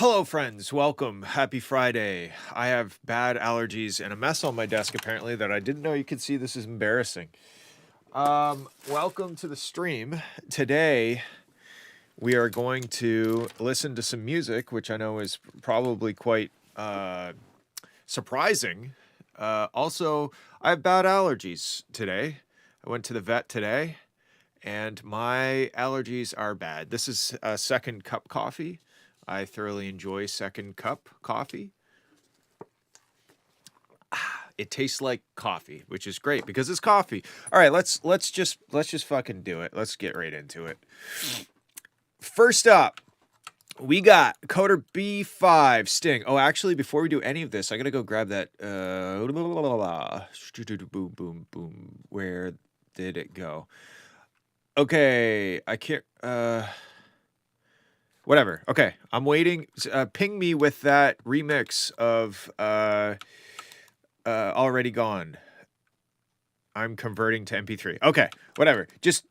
Hello, friends. Welcome. Happy Friday. I have bad allergies and a mess on my desk, apparently, that I didn't know you could see. This is embarrassing. Welcome to the stream. Today, we are going to listen to some music, which I know is probably quite surprising. Also, I have bad allergies today. I went to the vet today, and my allergies are bad. This is a second cup coffee. I thoroughly enjoy second cup coffee. It tastes like coffee, which is great because it's coffee. All right, let's just fucking do it. Let's get right into it. First up, we got Coder B5 Sting. Oh, actually, before we do any of this, I gotta go grab that. Boom, boom, boom. Where did it go? Okay, I can't. Whatever. Okay, I'm waiting. Ping me with that remix of Already Gone. I'm converting to MP3. Okay, whatever. Just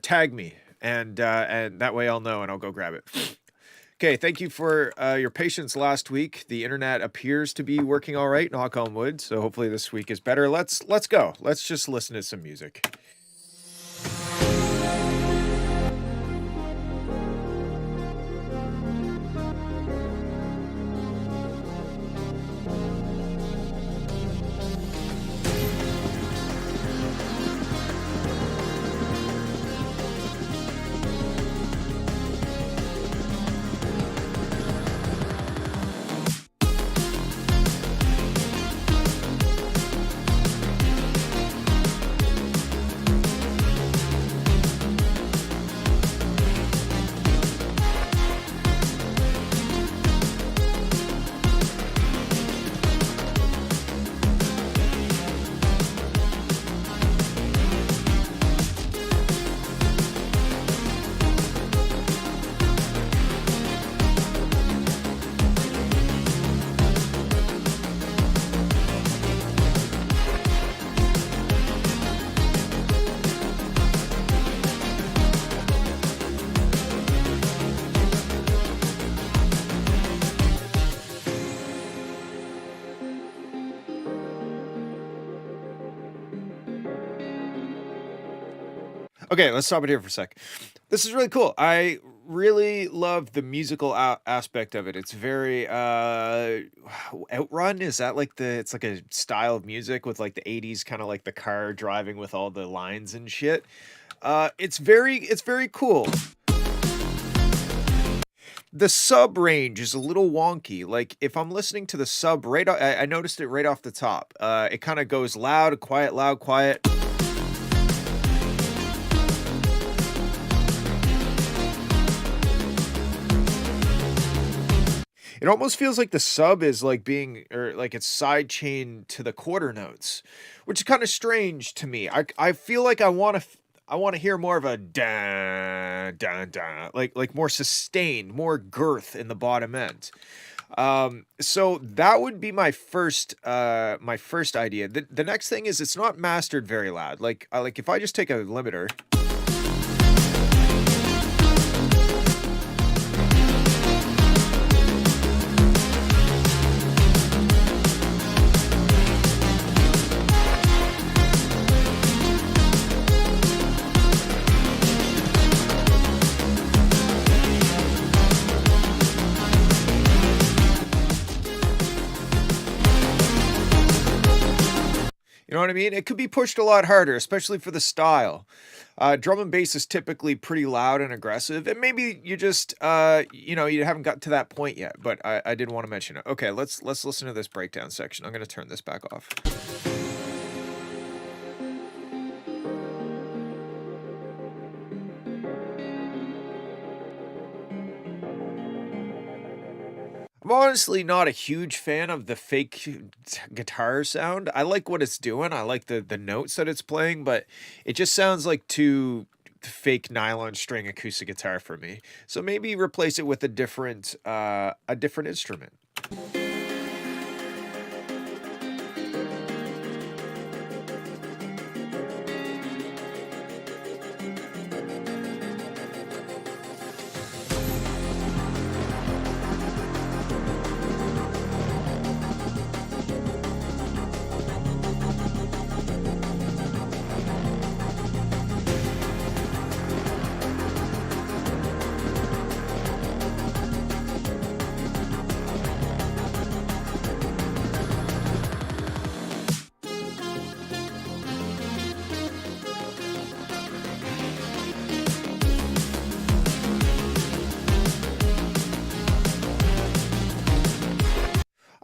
tag me, and that way I'll know, and I'll go grab it. Okay, thank you for your patience last week. The internet appears to be working all right, knock on wood, so hopefully this week is better. Let's go. Let's just listen to some music. Okay, let's stop it here for a sec. This is really cool. I really love the musical aspect of it. It's very Outrun. Is that like it's like a style of music with like the 80s kind of like the car driving with all the lines and shit. It's very cool. The sub range is a little wonky. Like if I'm listening to the sub I noticed it right off the top. It kind of goes loud, quiet. It almost feels like the sub is like like it's sidechained to the quarter notes, which is kind of strange to me. I feel like I want to hear more of a da da da, like more sustained, more girth in the bottom end. So that would be my first idea. The next thing is it's not mastered very loud. Like if I just take a limiter. You know what I mean? It could be pushed a lot harder, especially for the style. Drum and bass is typically pretty loud and aggressive, and maybe you just, you haven't got to that point yet, but I did want to mention it. Okay, let's listen to this breakdown section. I'm going to turn this back off. I'm honestly not a huge fan of the fake guitar sound. I like what it's doing. I like the notes that it's playing, but it just sounds like too fake nylon string acoustic guitar for me. So maybe replace it with a different instrument.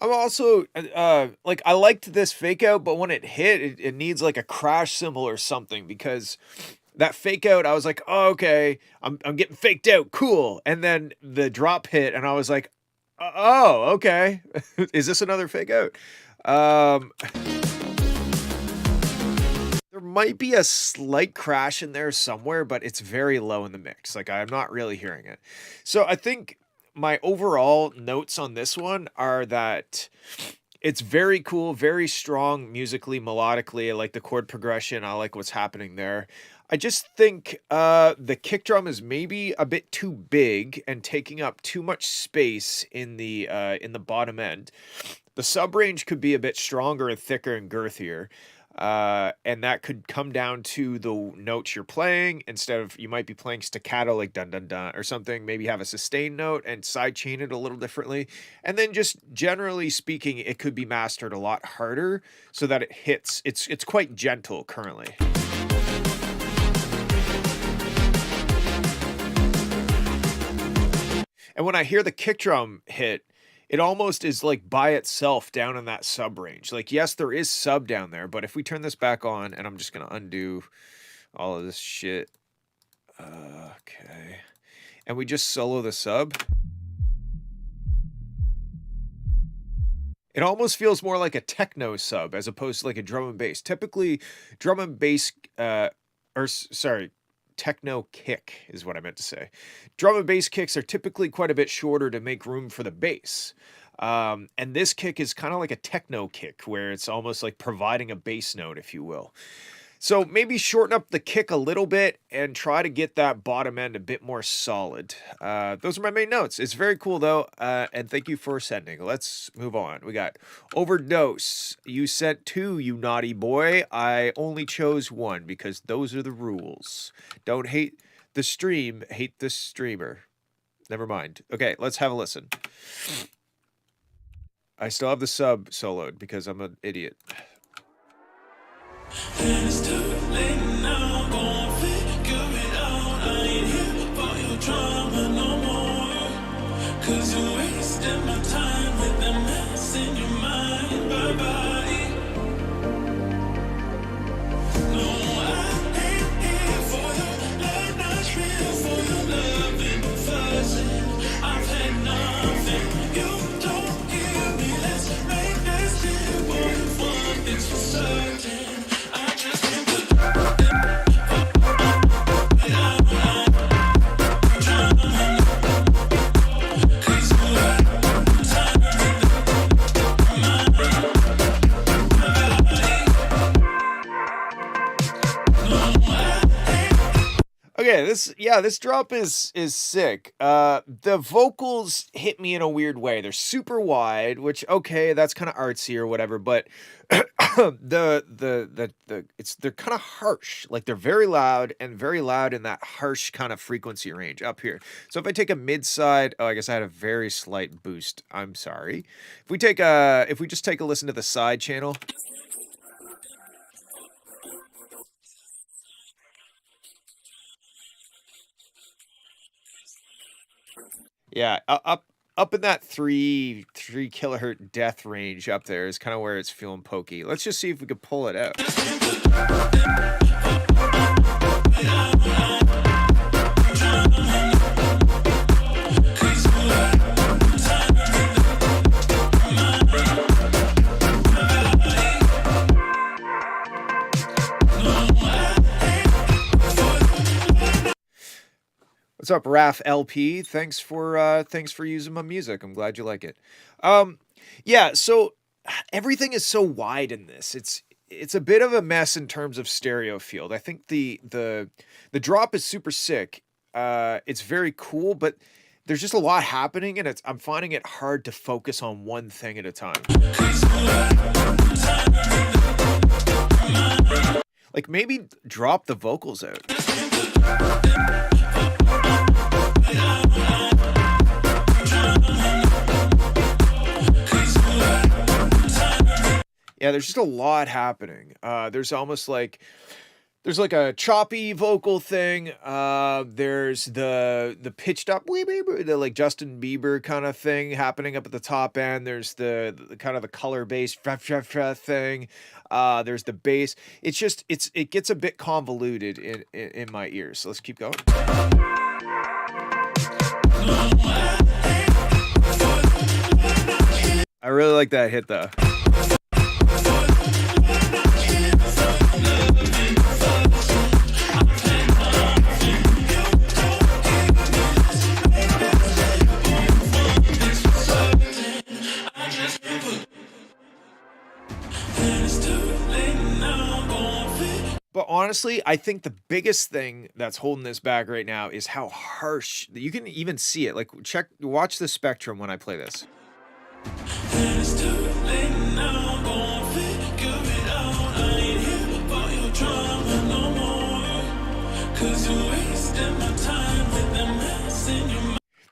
I'm also, like, I liked this fake out, but when it hit, it needs like a crash symbol or something because that fake out, I was like, oh, okay, I'm getting faked out, cool. And then the drop hit, and I was like, oh, okay, is this another fake out? Um, there might be a slight crash in there somewhere, but it's very low in the mix. Like I'm not really hearing it. So I think my overall notes on this one are that it's very cool, very strong musically, melodically. I like the chord progression. I like what's happening there. I just think the kick drum is maybe a bit too big and taking up too much space in the bottom end. The sub range could be a bit stronger and thicker and girthier. And that could come down to the notes you're playing. Instead of you might be playing staccato like dun dun dun or something, maybe have a sustained note and sidechain it a little differently. And then just generally speaking, it could be mastered a lot harder so that it hits. It's quite gentle currently. And when I hear the kick drum hit, it almost is like by itself down in that sub range. Like, yes, there is sub down there, but if we turn this back on, and I'm just gonna undo all of this shit. Okay. And we just solo the sub. It almost feels more like a techno sub as opposed to like a drum and bass. Typically, drum and bass, sorry, techno kick is what I meant to say. Drum and bass kicks are typically quite a bit shorter to make room for the bass. And this kick is kind of like a techno kick where it's almost like providing a bass note, if you will. So maybe shorten up the kick a little bit and try to get that bottom end a bit more solid. Those are my main notes. It's very cool though, and thank you for sending. Let's move on. We got Overdose. You sent 2, you naughty boy. I only chose 1 because those are the rules. Don't hate the stream, hate the streamer. Never mind. Okay, let's have a listen. I still have the sub soloed because I'm an idiot. It's too late now, gon' figure it out. I ain't here for your drama no more. Cause you're wasting my time with that mess in your mind. Bye-bye. No, I ain't here for your late night thrill, for your love and fussing. I've had nothing. You don't give me, let's make this deal. Boy, if one thing's for certain, okay, this drop is sick. The vocals hit me in a weird way. They're super wide, which okay, that's kind of artsy or whatever, but they're kind of harsh. Like they're very loud in that harsh kind of frequency range up here. So if I take a mid side, oh, I guess I had a very slight boost. I'm sorry. If we just take a listen to the side channel. Yeah, up in that 3 kilohertz death range up there is kind of where it's feeling pokey. Let's just see if we can pull it out. What's up, Raf LP? Thanks for using my music. I'm glad you like it. Yeah, so everything is so wide in this. It's a bit of a mess in terms of stereo field. I think the drop is super sick. It's very cool, but there's just a lot happening, and I'm finding it hard to focus on one thing at a time. Like maybe drop the vocals out. Yeah, there's just a lot happening. There's almost like There's like a choppy vocal thing. There's the pitched up the like Justin Bieber kind of thing happening up at the top end. There's the kind of the color bass thing. There's the bass. It's just it gets a bit convoluted in my ears. So let's keep going. I really like that hit though. But honestly, I think the biggest thing that's holding this back right now is how harsh you can even see it. Like watch the spectrum when I play this.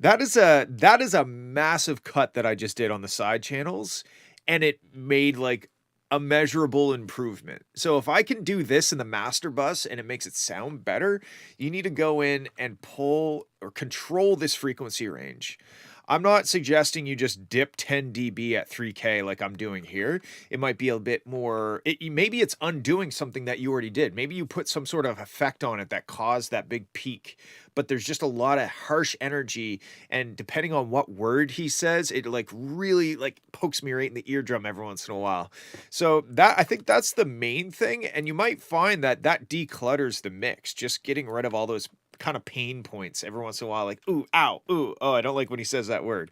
That is a massive cut that I just did on the side channels, and it made like a measurable improvement. So if I can do this in the master bus and it makes it sound better, you need to go in and pull or control this frequency range. I'm not suggesting you just dip 10 dB at 3K like I'm doing here. It might be a bit more, maybe it's undoing something that you already did. Maybe you put some sort of effect on it that caused that big peak, but there's just a lot of harsh energy, and depending on what word he says, it like really like pokes me right in the eardrum every once in a while. So I think that's the main thing, and you might find that declutters the mix, just getting rid of all those kind of pain points every once in a while, like ooh, ow, ooh, oh, I don't like when he says that word.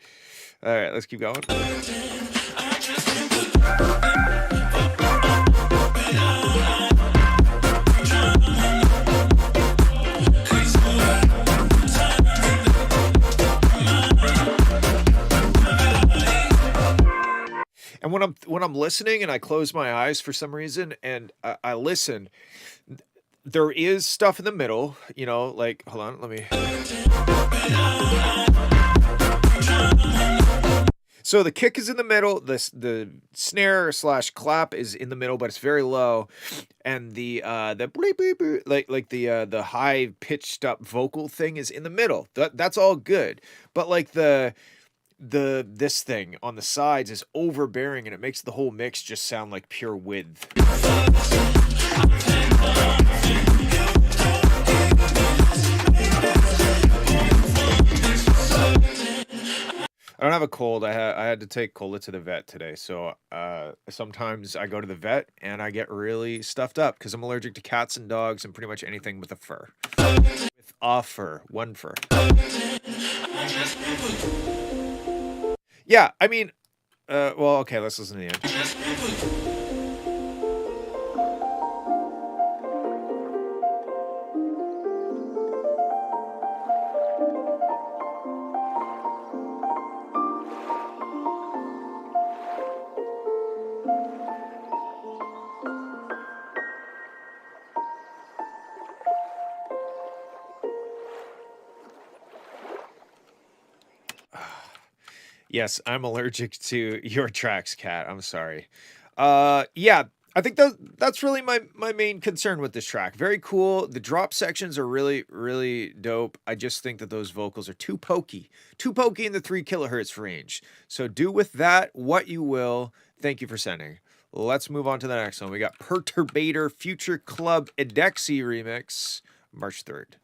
All right, let's keep going. And when I'm listening and I close my eyes for some reason and I listen, there is stuff in the middle, you know, like, hold on, let me. So the kick is in the middle, the snare / clap is in the middle, but it's very low, and the bleep, bleep, bleep, like the high pitched up vocal thing is in the middle. That's all good, but like this thing on the sides is overbearing, and it makes the whole mix just sound like pure width. I don't have a cold. I had to take Cola to the vet today, so sometimes I go to the vet and I get really stuffed up because I'm allergic to cats and dogs and pretty much anything with a fur. With a fur, one fur. Yeah, I mean, well, okay, let's listen to the end. Yes, I'm allergic to your tracks, Cat. I'm sorry. Yeah, I think that's really my main concern with this track. Very cool. The drop sections are really, really dope. I just think that those vocals are too pokey in the 3 kilohertz range. So do with that what you will. Thank you for sending. Let's move on to the next one. We got Perturbator Future Club Edexi remix, March 3rd.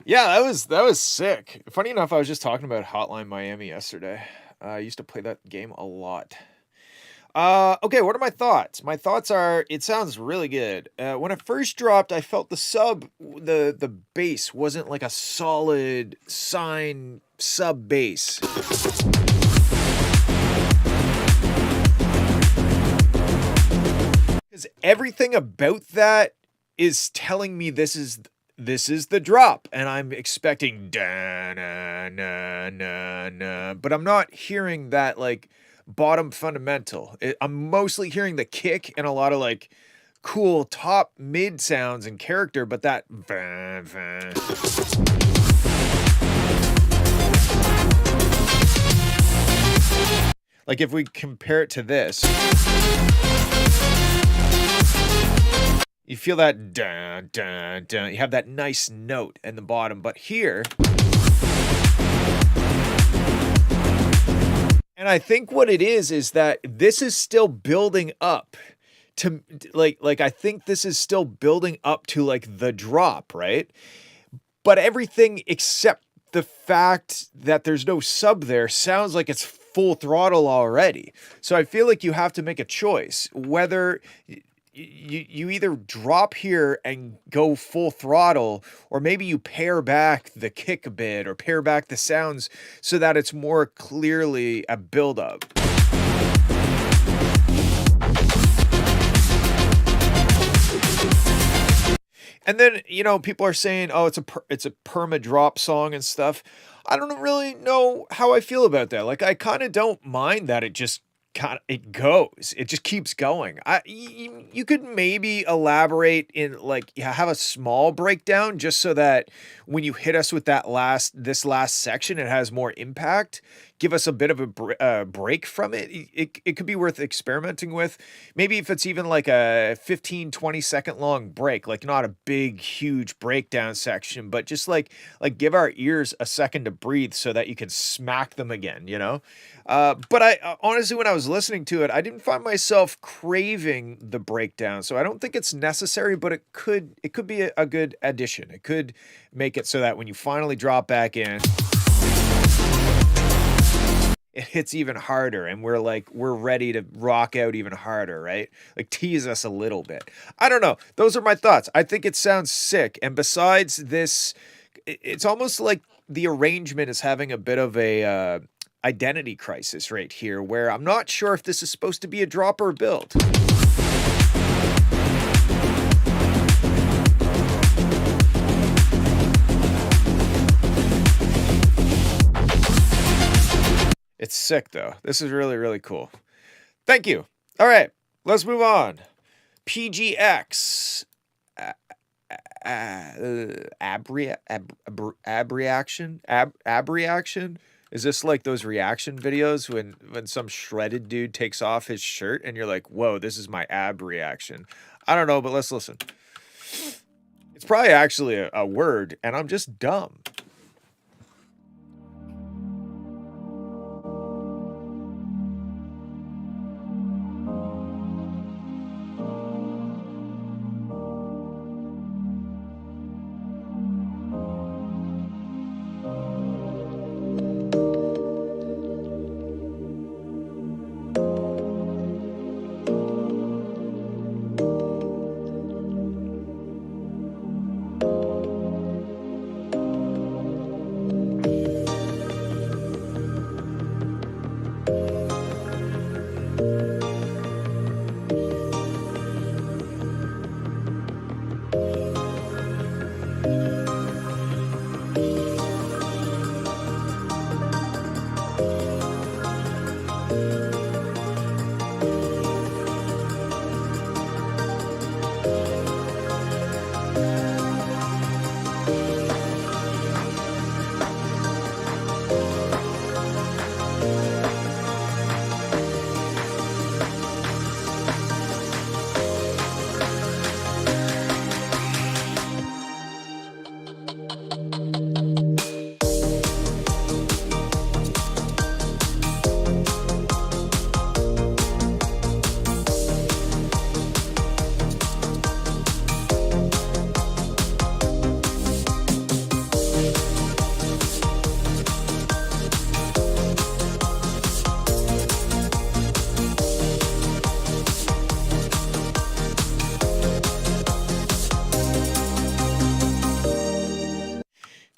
Yeah, that was sick. Funny enough, I was just talking about Hotline Miami yesterday. I used to play that game a lot. Okay, what are my thoughts? My thoughts are it sounds really good. When it first dropped, I felt the the bass wasn't like a solid sine sub bass. Because everything about that is telling me this is the drop, and I'm expecting da na na na na, but I'm not hearing that like bottom fundamental. I'm mostly hearing the kick and a lot of like cool top mid sounds and character, but that like if we compare it to this, you feel that dun dun dun. You have that nice note in the bottom, but here, and I think what it is that this is still building up to like I think this is still building up to like the drop, right? But everything except the fact that there's no sub there sounds like it's full throttle already. So I feel like you have to make a choice whether you either drop here and go full throttle, or maybe you pare back the kick a bit or pare back the sounds so that it's more clearly a buildup. And then, people are saying, "Oh, it's a perma drop song and stuff." I don't really know how I feel about that. Like, I kind of don't mind that it just it goes. It just keeps going. You could maybe elaborate in like have a small breakdown just so that when you hit us with this last section, it has more impact. Give us a bit of a break from it. It could be worth experimenting with. Maybe if it's even like a 15-20 second long break, like not a big, huge breakdown section, but just like give our ears a second to breathe so that you can smack them again, But I honestly, when I was listening to it, I didn't find myself craving the breakdown. So I don't think it's necessary, but it could be a good addition. It could make it so that when you finally drop back in, it hits even harder and we're ready to rock out even harder, right? Like tease us a little bit. I don't know. Those are my thoughts. I think it sounds sick. And besides this, it's almost like the arrangement is having a bit of a identity crisis right here, where I'm not sure if this is supposed to be a drop or a build. It's sick, though. This is really, really cool. Thank you. All right, let's move on. PGX. Abreaction? Is this like those reaction videos when some shredded dude takes off his shirt and you're like, whoa, this is my ab reaction? I don't know, but let's listen. It's probably actually a word, and I'm just dumb.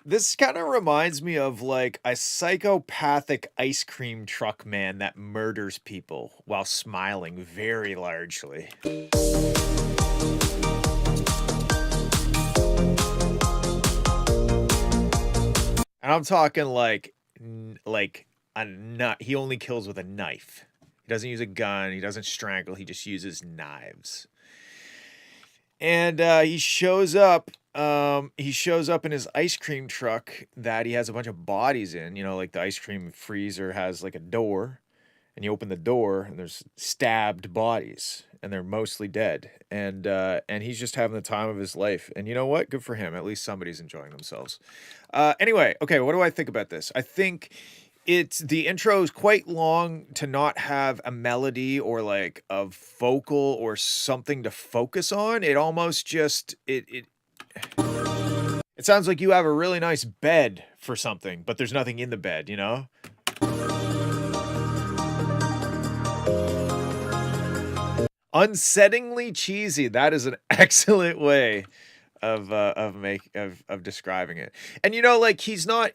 This kind of reminds me of like a psychopathic ice cream truck man that murders people while smiling very largely. And I'm talking like a nut. He only kills with a knife. He doesn't use a gun. He doesn't strangle. He just uses knives. And he shows up. He shows up in his ice cream truck that he has a bunch of bodies in. You know, like the ice cream freezer has like a door, and you open the door, and there's stabbed bodies, and they're mostly dead. And he's just having the time of his life. And you know what? Good for him. At least somebody's enjoying themselves. Anyway, okay. What do I think about this? I think the intro is quite long to not have a melody or like a vocal or something to focus on. It almost just it sounds like you have a really nice bed for something, but there's nothing in the bed, you know? Unsettlingly cheesy. That is an excellent way of describing it. And you know, like he's not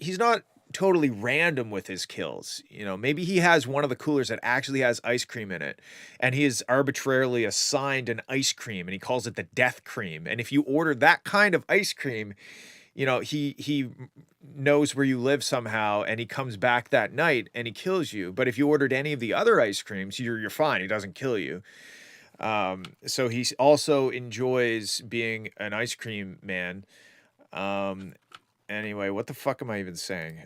totally random with his kills. You know, maybe he has one of the coolers that actually has ice cream in it, and he is arbitrarily assigned an ice cream, and he calls it the death cream. And if you order that kind of ice cream, you know, he knows where you live somehow, and he comes back that night and he kills you. But if you ordered any of the other ice creams, you're fine. He doesn't kill you. So he also enjoys being an ice cream man. Anyway, what the fuck am I even saying?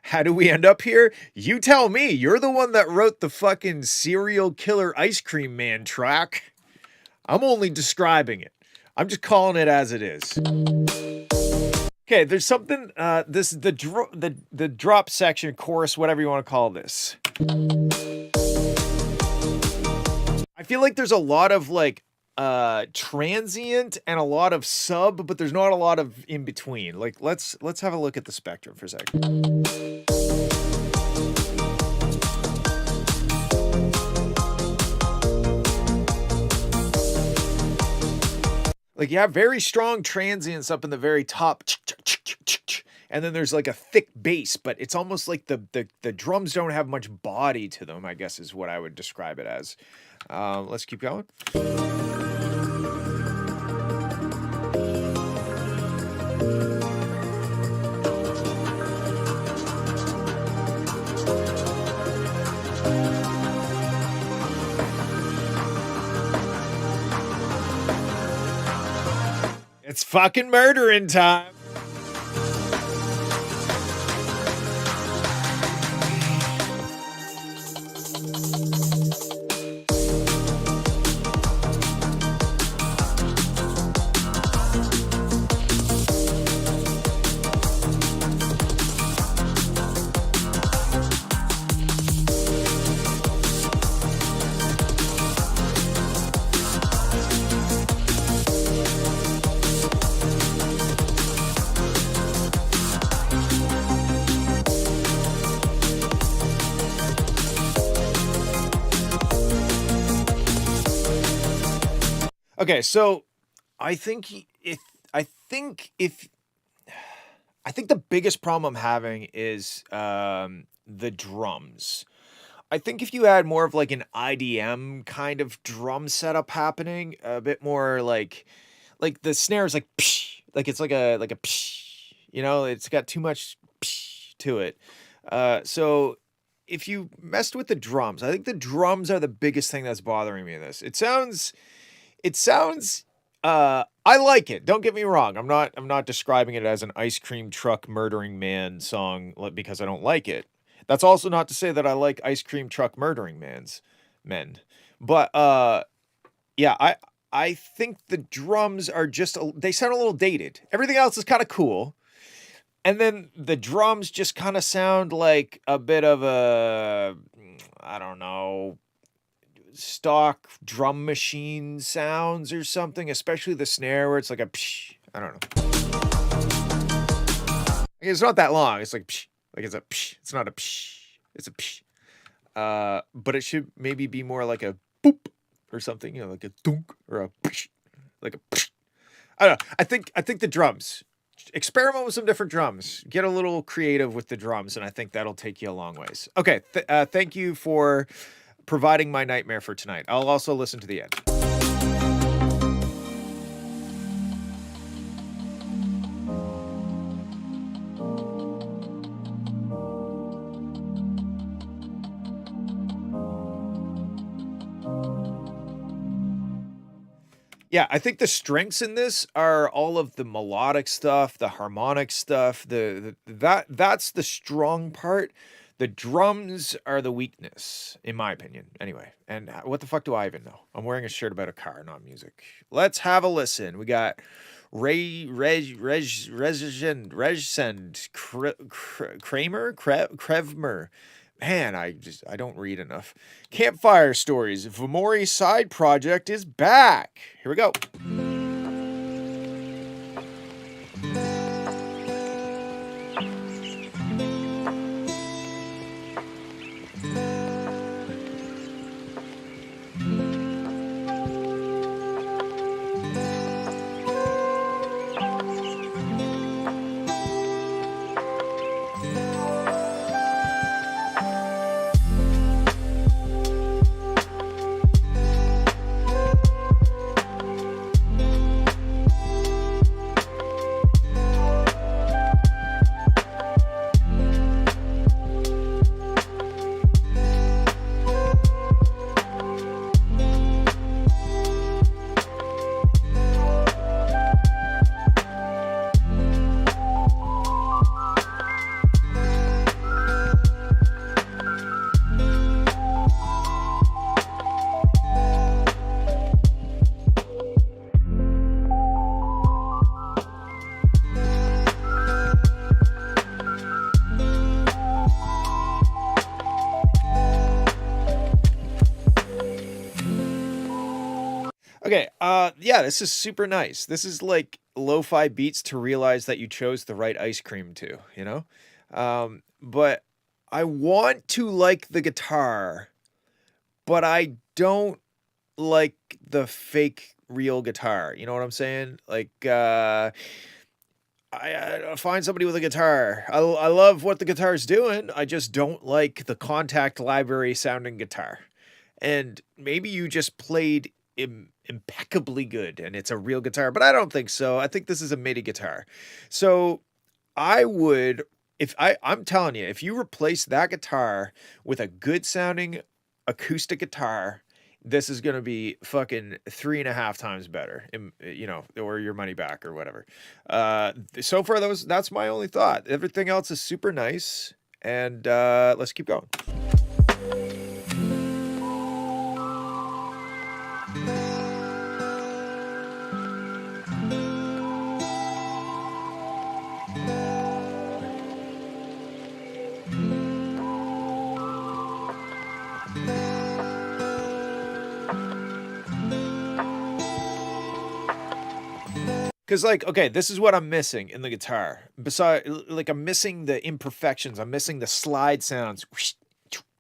How do we end up here? You tell me. You're the one that wrote the fucking serial killer ice cream man track. I'm only describing it. I'm just calling it as it is. Okay, there's something, the drop section, chorus, whatever you want to call this. I feel like there's a lot of like transient and a lot of sub, but there's not a lot of in between. Like let's have a look at the spectrum for a second. Like you have very strong transients up in the very top, and then there's like a thick bass, but it's almost like the drums don't have much body to them, I guess is what I would describe it as. Let's keep going. It's fucking murdering time. Okay, so I think the biggest problem I'm having is the drums. I think if you had more of like an IDM kind of drum setup happening, a bit more like the snare is like psh, like it's like a psh, you know, it's got too much psh to it. So if you messed with the drums, I think the drums are the biggest thing that's bothering me in this. It sounds I like it. Don't get me wrong. I'm not describing it as an ice cream truck murdering man song because I don't like it. That's also not to say that I like ice cream truck murdering men. But yeah, I think the drums are they sound a little dated. Everything else is kind of cool. And then the drums just kind of sound like a bit of a, I don't know, stock drum machine sounds or something, especially the snare where it's like a psh, I don't know. It's not that long. It's like psh, like it's a psh. It's not a psh. It's a psh. But it should maybe be more like a boop or something, you know, like a dunk or a psh, like a psh. I don't know. I think the drums. Experiment with some different drums. Get a little creative with the drums, and I think that'll take you a long ways. Okay, thank you for providing my nightmare for tonight. I'll also listen to the end. Yeah, I think the strengths in this are all of the melodic stuff, the harmonic stuff, that's the strong part. The drums are the weakness, in my opinion, anyway. And what the fuck do I even know? I'm wearing a shirt about a car, not music. Let's have a listen. We got Krevmer. Man, I don't read enough. Campfire Stories. Vamori side project is back. Here we go. Okay, yeah, this is super nice. This is like lo-fi beats to realize that you chose the right ice cream too, you know? But I want to like the guitar, but I don't like the fake real guitar. You know what I'm saying? Like, I find somebody with a guitar. I love what the guitar's doing. I just don't like the Contact Library sounding guitar. And maybe you just played impeccably good and it's a real guitar, but I don't think so. I think this is a MIDI guitar. So I would, I'm telling you, if you replace that guitar with a good sounding acoustic guitar, this is going to be fucking 3.5 times better, you know, or your money back or whatever. So far, that's my only thought. Everything else is super nice. And let's keep going. Because, like, okay, this is what I'm missing in the guitar. Besides, like, I'm missing the imperfections. I'm missing the slide sounds,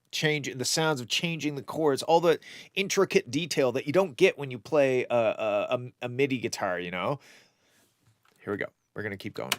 change the sounds of changing the chords, all the intricate detail that you don't get when you play a MIDI guitar. You know. Here we go. We're gonna keep going.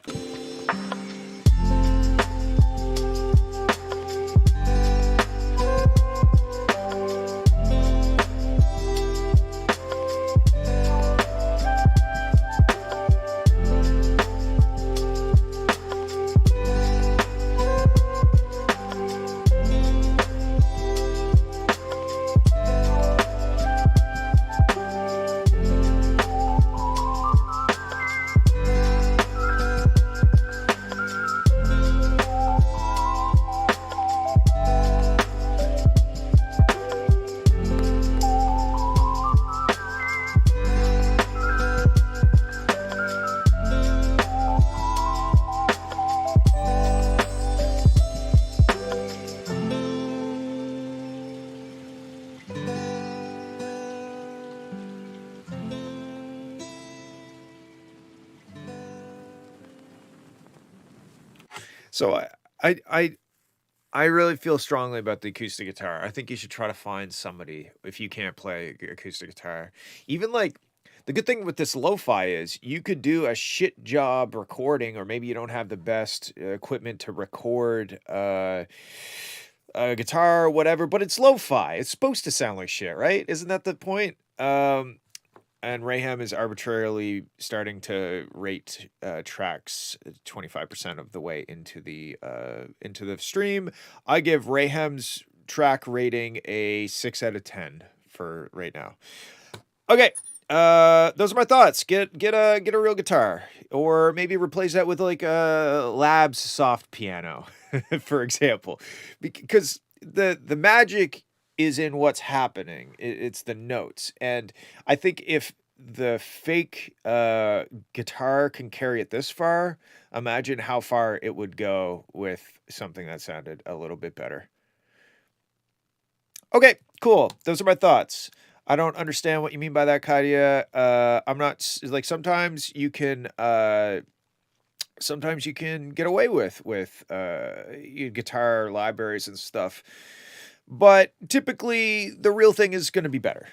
So I really feel strongly about the acoustic guitar. I think you should try to find somebody if you can't play acoustic guitar. Even like the good thing with this lo-fi is you could do a shit job recording, or maybe you don't have the best equipment to record a guitar or whatever, but it's lo-fi. It's supposed to sound like shit, right? Isn't that the point? And Rayhem is arbitrarily starting to rate tracks 25% of the way into the stream. I give Rayhem's track rating a 6 out of 10 for right now. Okay, those are my thoughts. Get a real guitar, or maybe replace that with like a Labs soft piano, for example, because the magic is in what's happening. It's the notes, and I think if the fake guitar can carry it this far, imagine how far it would go with something that sounded a little bit better. Okay, cool. Those are my thoughts. I don't understand what you mean by that, Kadia. I'm not like sometimes you can get away with guitar libraries and stuff, but typically the real thing is going to be better.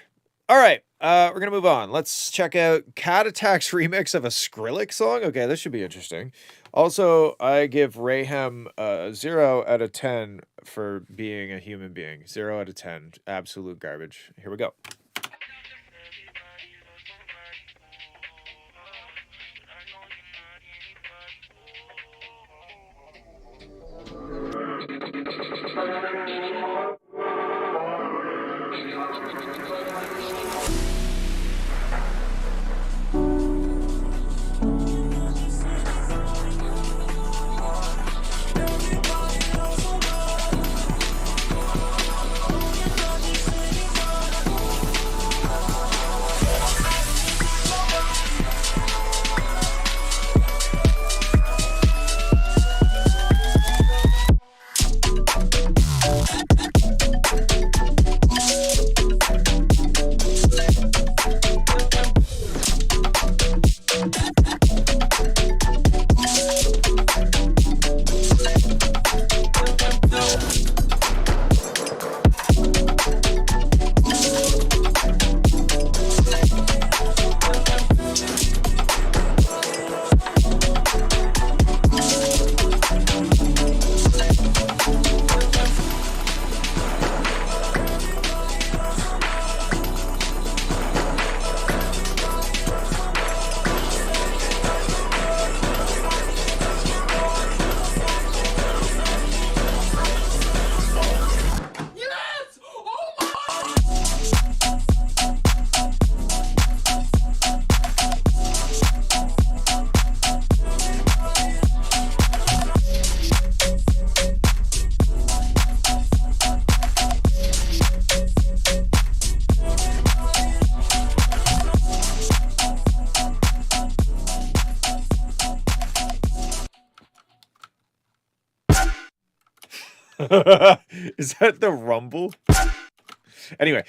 All right, we're gonna move on. Let's check out Cat Attack's remix of a Skrillex song. Okay, this should be interesting. Also, I give Rayhem 0 out of 10 for being a human being. 0 out of 10. Absolute garbage. Here we go. Is that the rumble? Anyway,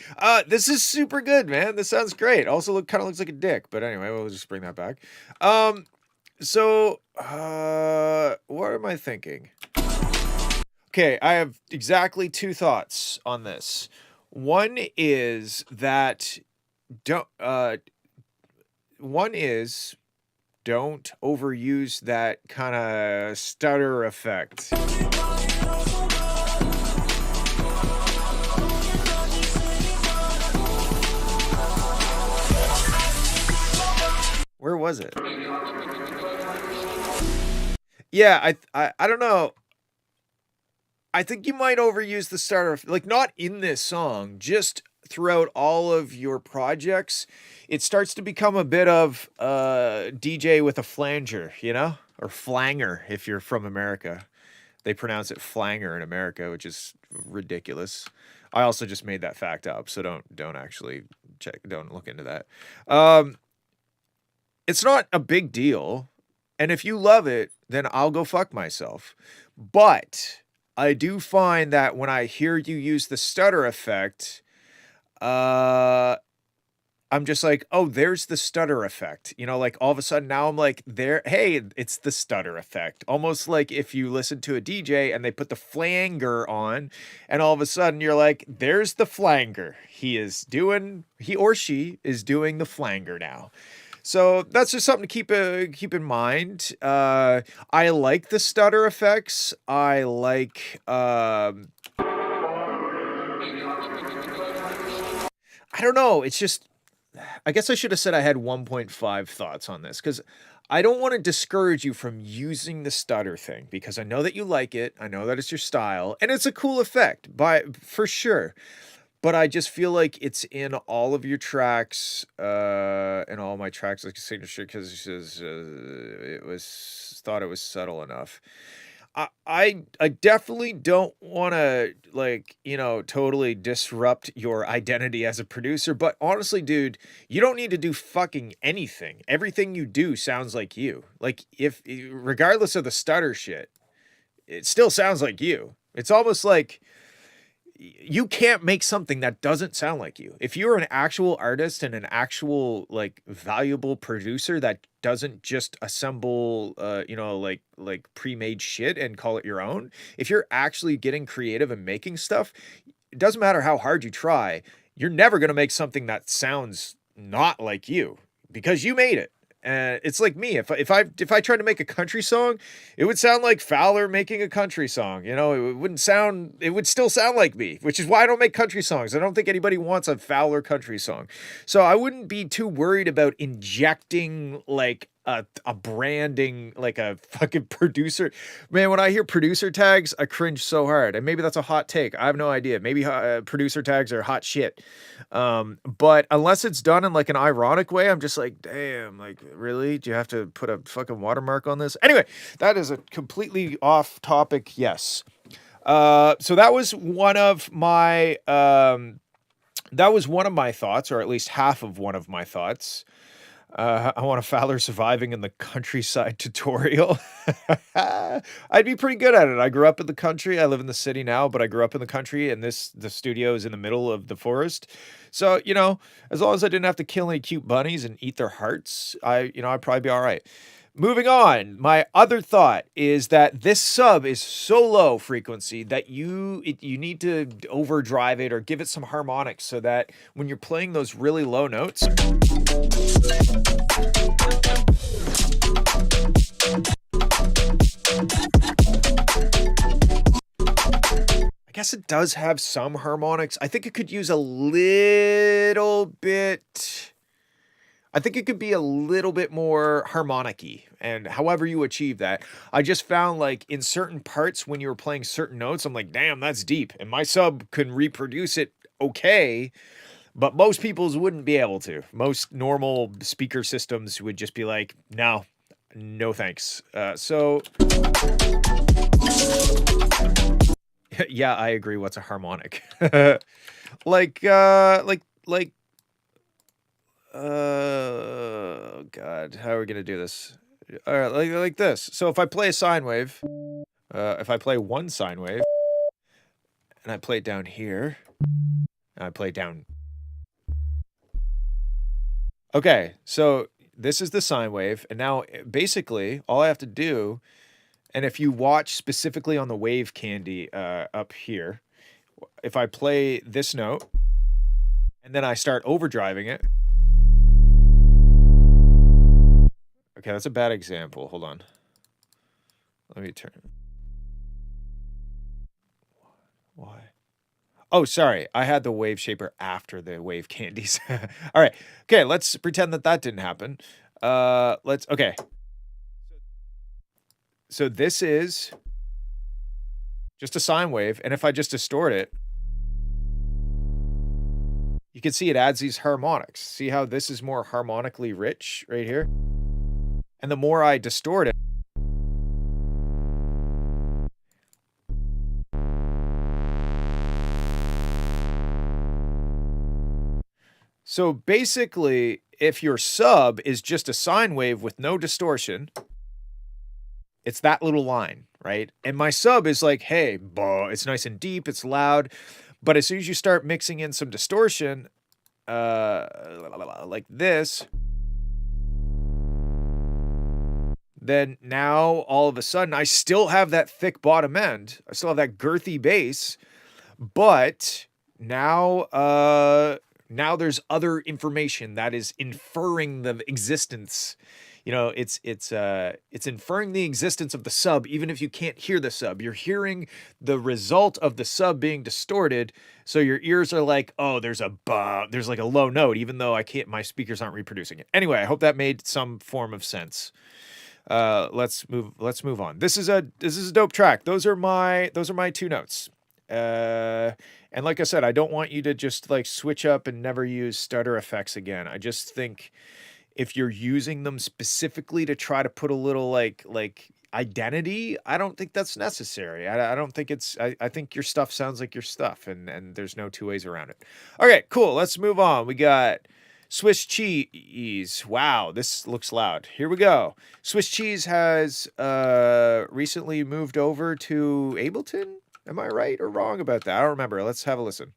this is super good, man. This sounds great. Also kind of looks like a dick, but anyway, we'll just bring that back. So what am I thinking? Okay, I have exactly 2 thoughts on this. One is that don't overuse that kind of stutter effect. Where was it? Yeah, I don't know. I think you might overuse the starter, like not in this song, just throughout all of your projects. It starts to become a bit of DJ with a flanger, you know, or flanger if you're from America. They pronounce it flanger in America, which is ridiculous. I also just made that fact up, so don't actually don't look into that. It's not a big deal, and if you love it, then I'll go fuck myself. But I do find that when I hear you use the stutter effect, I'm just like, "Oh, there's the stutter effect." You know, like, all of a sudden now I'm like, "There hey, it's the stutter effect." Almost like if you listen to a DJ and they put the flanger on, and all of a sudden you're like, "There's the flanger. He or she is doing the flanger now." So, that's just something to keep in mind. I like the stutter effects. I like, I don't know, it's just I guess I should have said I had 1.5 thoughts on this because I don't want to discourage you from using the stutter thing because I know that you like it. I know that it's your style and it's a cool effect by for sure. But I just feel like it's in all of your tracks, in all my tracks like a signature because it was thought it was subtle enough. I definitely don't wanna, like, totally disrupt your identity as a producer, but honestly, dude, you don't need to do fucking anything. Everything you do sounds like you. Like, if regardless of the stutter shit, it still sounds like you. It's almost like you can't make something that doesn't sound like you. If you're an actual artist and an actual like valuable producer that doesn't just assemble like pre-made shit and call it your own, if you're actually getting creative and making stuff, it doesn't matter how hard you try, you're never going to make something that sounds not like you because you made it. It's like me. If I tried to make a country song, it would sound like Fowler making a country song. You know, it wouldn't sound. It would still sound like me, which is why I don't make country songs. I don't think anybody wants a Fowler country song, so I wouldn't be too worried about injecting like a branding like a fucking producer. Man, when I hear producer tags, I cringe so hard. And maybe that's a hot take. I have no idea. Maybe producer tags are hot shit. But unless it's done in like an ironic way, I'm just like, damn, like really? Do you have to put a fucking watermark on this? Anyway, that is a completely off topic. Yes. So that was one of my thoughts, or at least half of one of my thoughts. I want a Fowler surviving in the countryside tutorial. I'd be pretty good at it. I grew up in the country. I live in the city now, but I grew up in the country, and the studio is in the middle of the forest. So, as long as I didn't have to kill any cute bunnies and eat their hearts, I'd probably be all right. Moving on, my other thought is that this sub is so low frequency that you need to overdrive it or give it some harmonics so that when you're playing those really low notes, I guess it does have some harmonics. I think it could use a little bit. I think it could be a little bit more harmonic-y, and however you achieve that. I just found, like, in certain parts when you were playing certain notes, I'm like, damn, that's deep. And my sub can reproduce it okay, but most people's wouldn't be able to. Most normal speaker systems would just be like, no, no thanks. So yeah, I agree. What's a harmonic? like, oh God, how are we gonna do this? All right, like this. So if I play a sine wave, if I play one sine wave, and I play it down here, and I play it down. Okay, so this is the sine wave, and now basically all I have to do, and if you watch specifically on the wave candy up here, if I play this note, and then I start overdriving it. Okay, that's a bad example. Hold on. Let me turn. Why? Oh, sorry. I had the wave shaper after the wave candies. All right. Okay, let's pretend that didn't happen. Okay. So this is just a sine wave, and if I just distort it, you can see it adds these harmonics. See how this is more harmonically rich right here? And the more I distort it, so basically, if your sub is just a sine wave with no distortion, it's that little line, right? And my sub is like, hey, it's nice and deep, it's loud. But as soon as you start mixing in some distortion, like this, then now all of a sudden I still have that thick bottom end. I still have that girthy bass, but now there's other information that is inferring the existence. It's inferring the existence of the sub, even if you can't hear the sub. You're hearing the result of the sub being distorted, so your ears are like, oh, there's like a low note, even though my speakers aren't reproducing it. Anyway, I hope that made some form of sense. Let's move on. This is a dope track. Those are my 2 notes. And like I said, I don't want you to just like switch up and never use stutter effects again. I just think if you're using them specifically to try to put a little like identity, I don't think that's necessary. I don't think I think your stuff sounds like your stuff, and there's no two ways around it. Okay, cool. Let's move on. We got Swiss Cheese. Wow, this looks loud. Here we go. Swiss Cheese has recently moved over to Ableton. Am I right or wrong about that? I don't remember. Let's have a listen.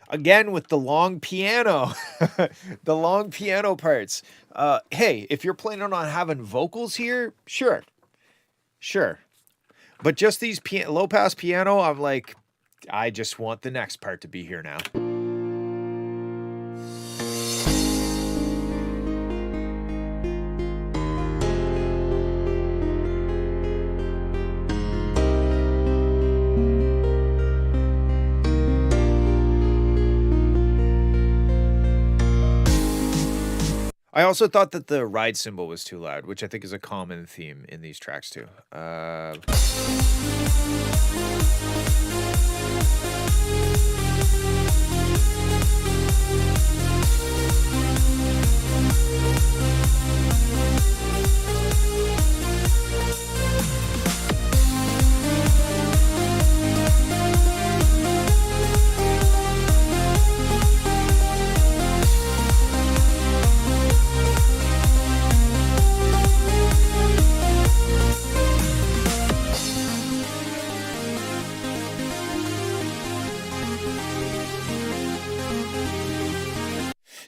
Again with the long piano, the long piano parts. Hey, if you're planning on having vocals here, sure. But just these low pass piano, I'm like, I just want the next part to be here now. I also thought that the ride cymbal was too loud, which I think is a common theme in these tracks too.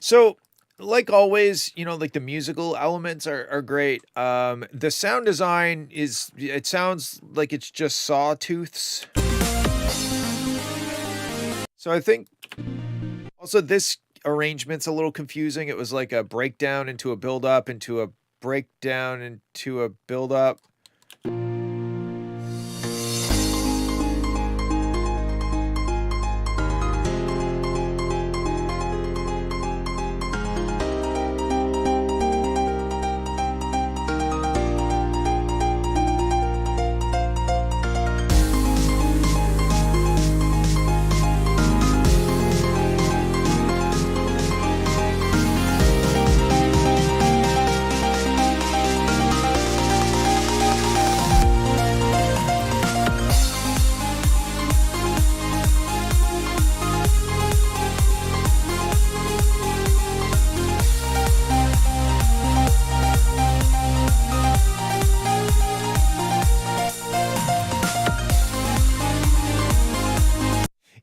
So, like always, like the musical elements are great. The sound design it sounds like it's just sawtooths. So I think also this arrangement's a little confusing. It was like a breakdown into a build up into a breakdown into a build up.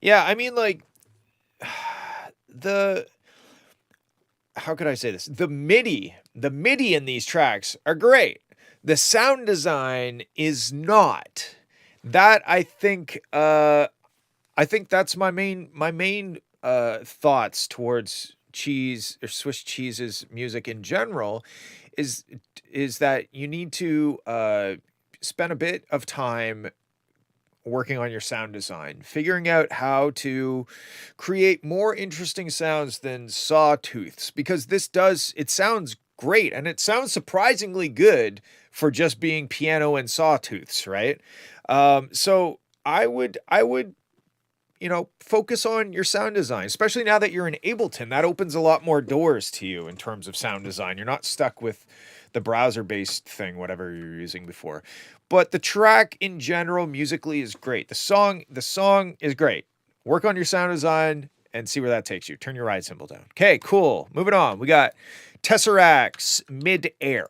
Yeah, I mean, like, the how could I say this? The MIDI in these tracks are great. The sound design is not. That I think that's my main thoughts towards cheese or Swiss cheese's music in general is is that you need to spend a bit of time working on your sound design, figuring out how to create more interesting sounds than sawtooths, because it sounds great and it sounds surprisingly good for just being piano and sawtooths, right? So I would focus on your sound design, especially now that you're in Ableton. That opens a lot more doors to you in terms of sound design. You're not stuck with the browser-based thing, whatever you're using before. But the track in general musically is great. The song is great. Work on your sound design and see where that takes you. Turn your ride symbol down. Okay, cool. Moving on. We got Tesseract's Mid-Air.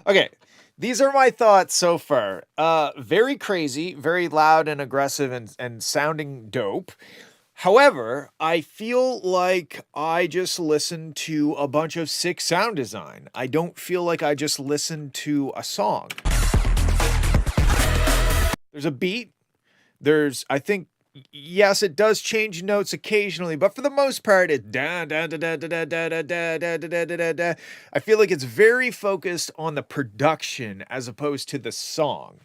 Okay, these are my thoughts so far. Very crazy, very loud and aggressive and sounding dope. However, I feel like I just listened to a bunch of sick sound design. I don't feel like I just listened to a song. There's a beat. I think, yes, it does change notes occasionally, but for the most part, it's da da da da da da da da da da da da da da. I feel like it's very focused on the production as opposed to the song.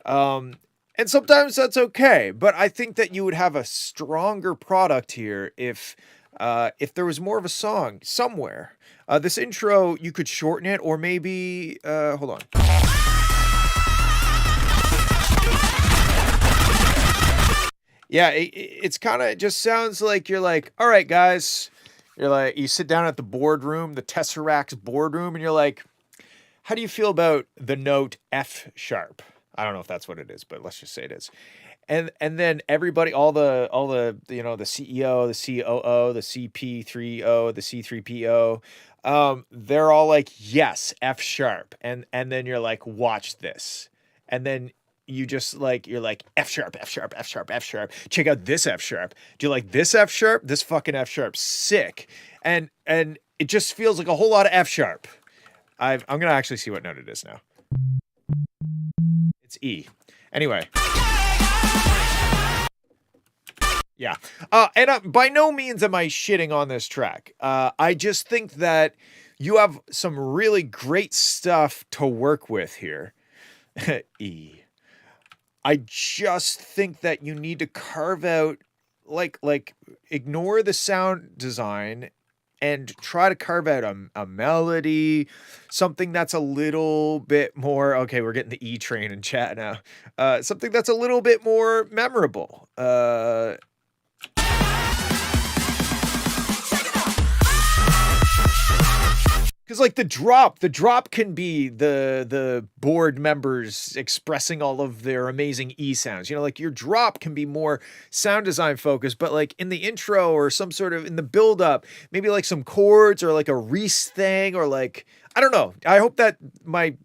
And sometimes that's okay, but I think that you would have a stronger product here if there was more of a song somewhere. This intro, you could shorten it, or maybe hold on. Yeah, it's kind of just sounds like you're like, all right, guys. You're like, you sit down at the boardroom, the Tesseract's boardroom, and you're like, how do you feel about the note F sharp? I don't know if that's what it is, but let's just say it is. And then everybody, the CEO, the COO, the CP3O, the C3PO, they're all like, yes, F sharp. And then you're like, watch this. And then you're like F sharp, F sharp, F sharp, F sharp. Check out this F sharp. Do you like this F sharp? This fucking F sharp, sick. And it just feels like a whole lot of F sharp. I'm gonna actually see what note it is now. It's E. Anyway. Yeah. And by no means am I shitting on this track. I just think that you have some really great stuff to work with here. E. I just think that you need to carve out, like ignore the sound design and try to carve out a melody, something that's a little bit more. Okay, we're getting the E train in chat now. Something that's a little bit more memorable. Because like the drop can be the board members expressing all of their amazing E sounds. You know, like your drop can be more sound design focused, but like in the intro or some sort of in the build up, maybe like some chords or like a Reese thing or like, I don't know. I hope that my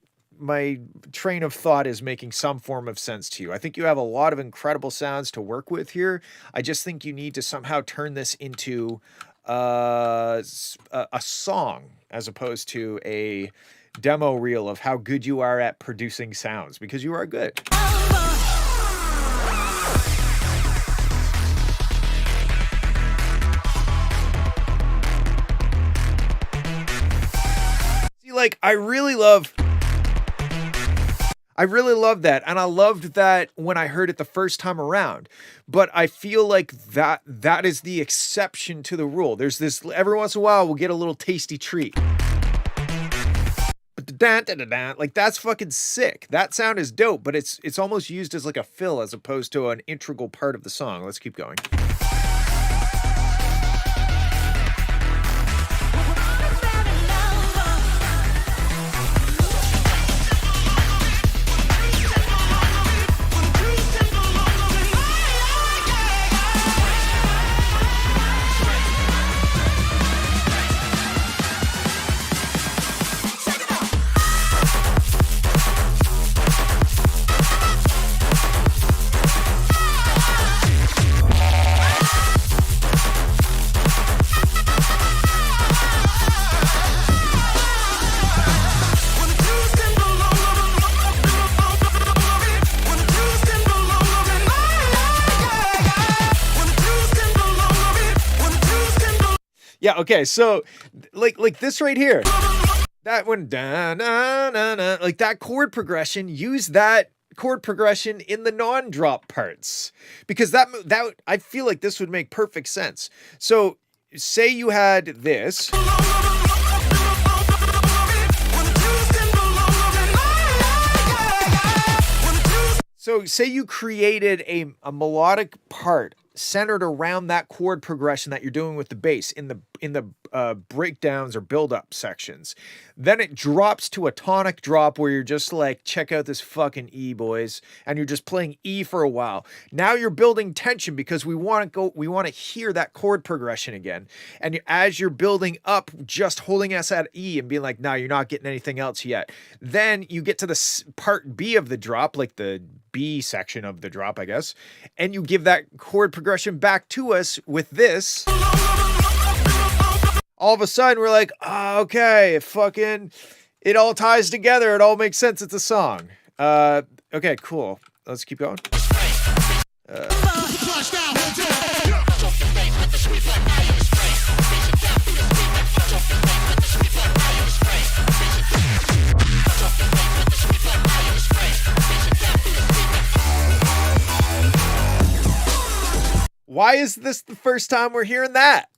train of thought is making some form of sense to you. I think you have a lot of incredible sounds to work with here. I just think you need to somehow turn this into a song as opposed to a demo reel of how good you are at producing sounds, because you are good. See, like I really love that, and I loved that when I heard it the first time around. But I feel like that is the exception to the rule. There's this every once in a while we'll get a little tasty treat. But like that's fucking sick. That sound is dope, but it's almost used as like a fill as opposed to an integral part of the song. Let's keep going. Yeah, okay, so like this right here. That one, da, na, na, na, like that chord progression, use that chord progression in the non-drop parts. Because that I feel like this would make perfect sense. So say you had this. So say you created a melodic part centered around that chord progression that you're doing with the bass in the breakdowns or build-up sections. Then it drops to a tonic drop where you're just like, check out this fucking E, boys, and you're just playing E for a while. Now you're building tension because we want to hear that chord progression again. And as you're building up, just holding us at E and being like, nah, you're not getting anything else yet. Then you get to the part B of the drop, like the B section of the drop, I guess, and you give that chord progression back to us with this. All of a sudden we're like, oh, okay, it all ties together. It all makes sense. It's a song. Okay, cool. Let's keep going. Why is this the first time we're hearing that?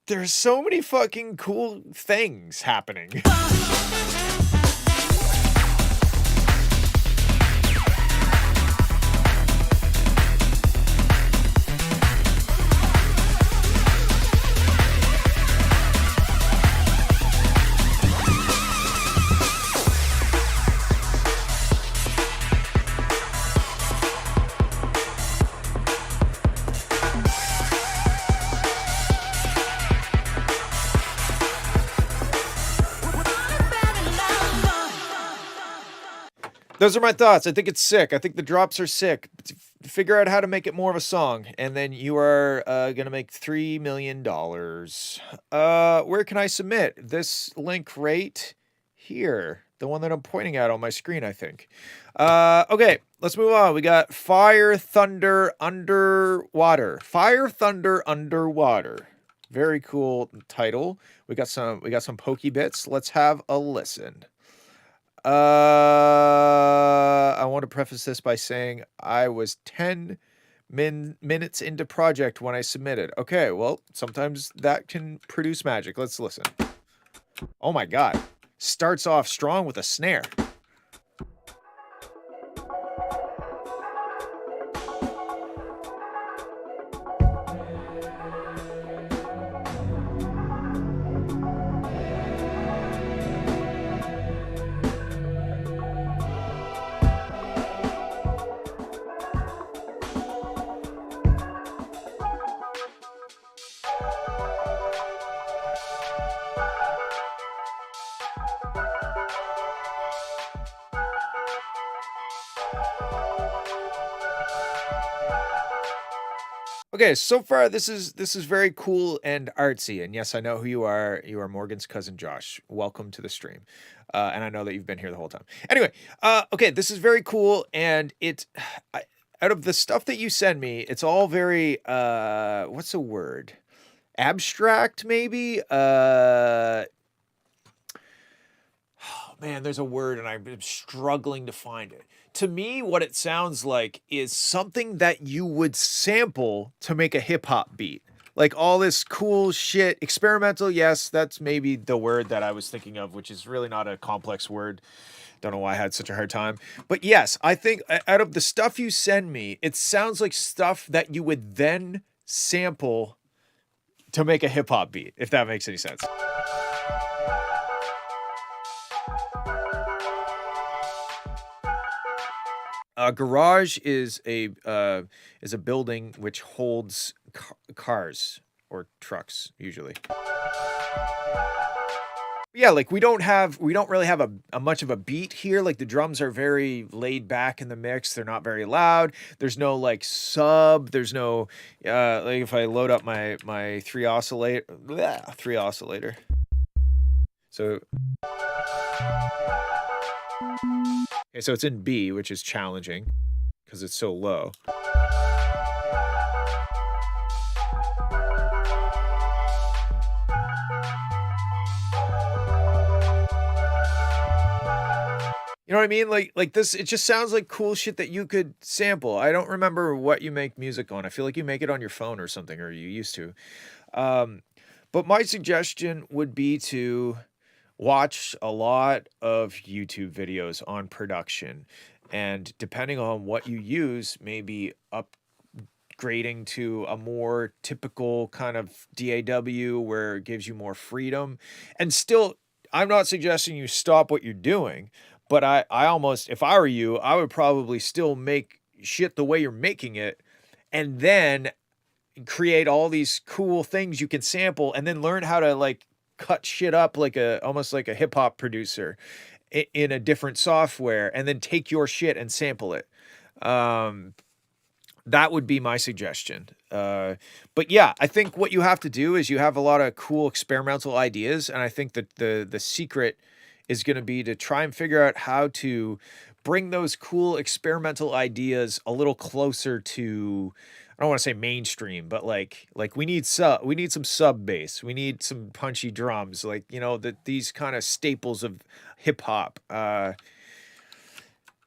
There's so many fucking cool things happening. Those are my thoughts. I think it's sick. I think the drops are sick. Figure out how to make it more of a song, and then you are gonna make $3 million. Where can I submit? This link right here. The one that I'm pointing at on my screen, I think. Okay, let's move on. We got Fire, Thunder, Underwater. Fire, Thunder, Underwater. Very cool title. We got some pokey bits. Let's have a listen. I want to preface this by saying I was 10 minutes into project when I submitted. Okay, well, sometimes that can produce magic. Let's listen. Oh my god. Starts off strong with a snare. Okay, so far this is very cool and artsy, and yes, I know who you are. You are Morgan's cousin Josh. Welcome to the stream, and I know that you've been here the whole time. Anyway, okay, this is very cool, and out of the stuff that you send me, it's all very what's the word? Abstract, maybe. Oh man, there's a word, and I'm struggling to find it. To me, what it sounds like is something that you would sample to make a hip hop beat. Like all this cool shit, experimental. Yes, that's maybe the word that I was thinking of, which is really not a complex word. Don't know why I had such a hard time. But yes, I think out of the stuff you send me, it sounds like stuff that you would then sample to make a hip hop beat, if that makes any sense. Garage is a building which holds cars or trucks usually. Yeah, like we don't really have a much of a beat here. Like the drums are very laid back in the mix. They're not very loud. There's no like sub. There's no like if I load up my three oscillator. So okay, so it's in B, which is challenging because it's so low. You know what I mean? Like this, it just sounds like cool shit that you could sample. I don't remember what you make music on. I feel like you make it on your phone or something, or you used to. But my suggestion would be to watch a lot of YouTube videos on production, and depending on what you use, maybe upgrading to a more typical kind of DAW where it gives you more freedom. And still, I'm not suggesting you stop what you're doing, but I almost, if I were you, I would probably still make shit the way you're making it, and then create all these cool things you can sample, and then learn how to like cut shit up like almost like a hip hop producer in a different software, and then take your shit and sample it. That would be my suggestion. But yeah, I think what you have to do is you have a lot of cool experimental ideas, and I think that the secret is going to be to try and figure out how to bring those cool experimental ideas a little closer to, I don't want to say mainstream, but like we need some sub bass. We need some punchy drums, like, you know, these kind of staples of hip hop.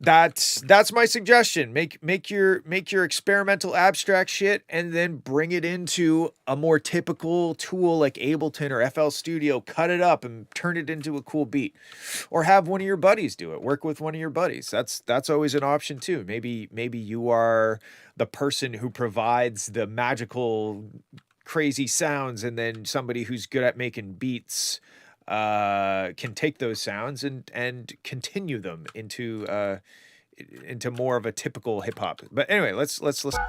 That's my suggestion. Make your experimental abstract shit, and then bring it into a more typical tool like Ableton or FL Studio. Cut it up and turn it into a cool beat, or have one of your buddies do it. Work with one of your buddies. That's always an option too. Maybe you are the person who provides the magical, crazy sounds, and then somebody who's good at making beats can take those sounds and continue them into more of a typical hip hop. But anyway, let's listen.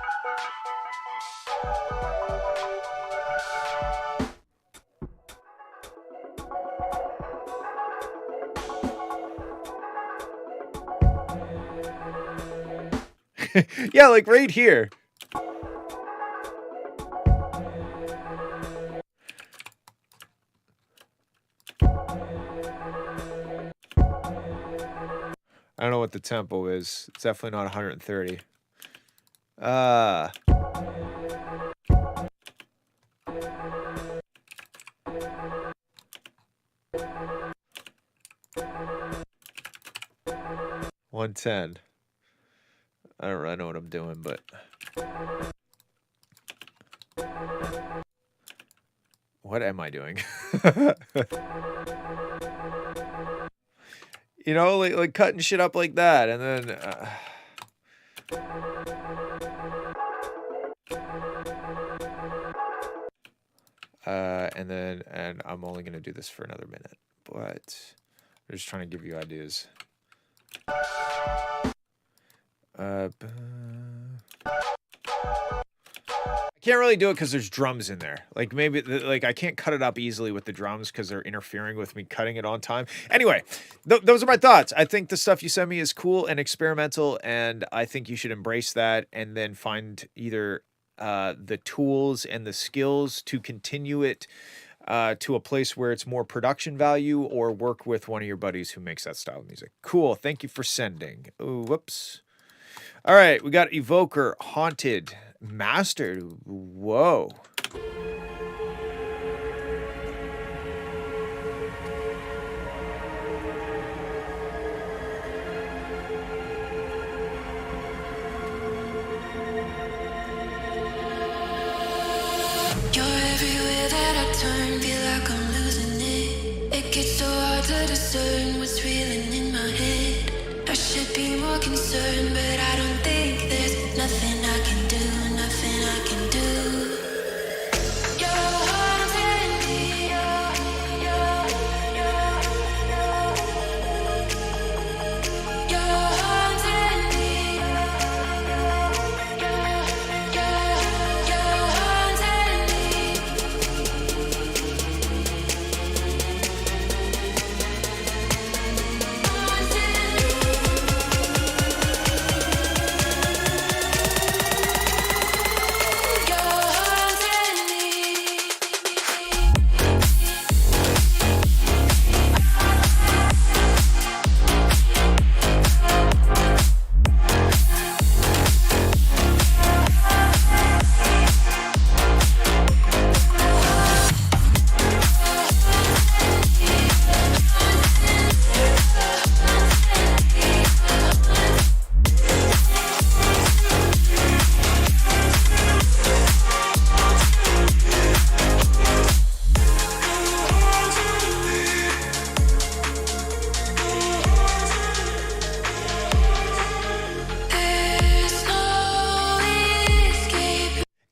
Yeah, like right here. don't know what the tempo is. It's definitely not 130. 110. I don't really know what I'm doing, but what am I doing? You know, like cutting shit up like that, and then and I'm only gonna do this for another minute, but I'm just trying to give you ideas. I can't really do it because there's drums in there. Like maybe like I can't cut it up easily with the drums because they're interfering with me cutting it on time. Anyway, those are my thoughts. I think the stuff you send me is cool and experimental, and I think you should embrace that and then find either the tools and the skills to continue it to a place where it's more production value, or work with one of your buddies who makes that style of music. Cool. Thank you for sending. Oh, whoops. All right, we got Evoker, Haunted, Mastered. Whoa. You're everywhere that I turn, feel like I'm losing it. It gets so hard to discern what's reeling in my head. I should be more concerned, but I don't think there's nothing I can do, nothing I can do. You're haunting me, you're haunting me, you're haunting me.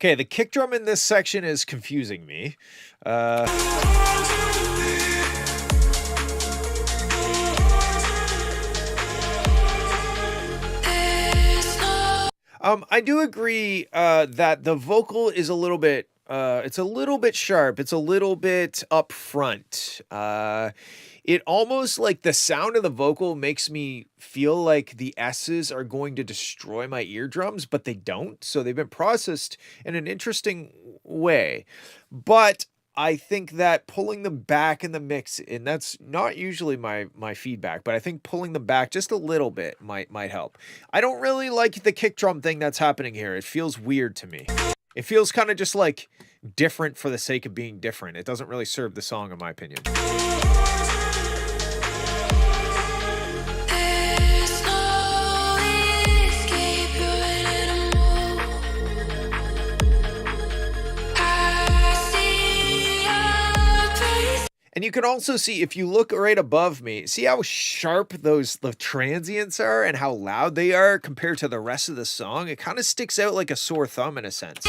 Okay, the kick drum in this section is confusing me. I do agree that the vocal is a little bit, it's a little bit sharp. It's a little bit upfront. It almost like the sound of the vocal makes me feel like the S's are going to destroy my eardrums, but they don't. So they've been processed in an interesting way. But I think that pulling them back in the mix, and that's not usually my feedback, but I think pulling them back just a little bit might help. I don't really like the kick drum thing that's happening here. It feels weird to me. It feels kind of just like different for the sake of being different. It doesn't really serve the song, in my opinion. And you can also see, if you look right above me, see how sharp the transients are and how loud they are compared to the rest of the song? It kind of sticks out like a sore thumb in a sense.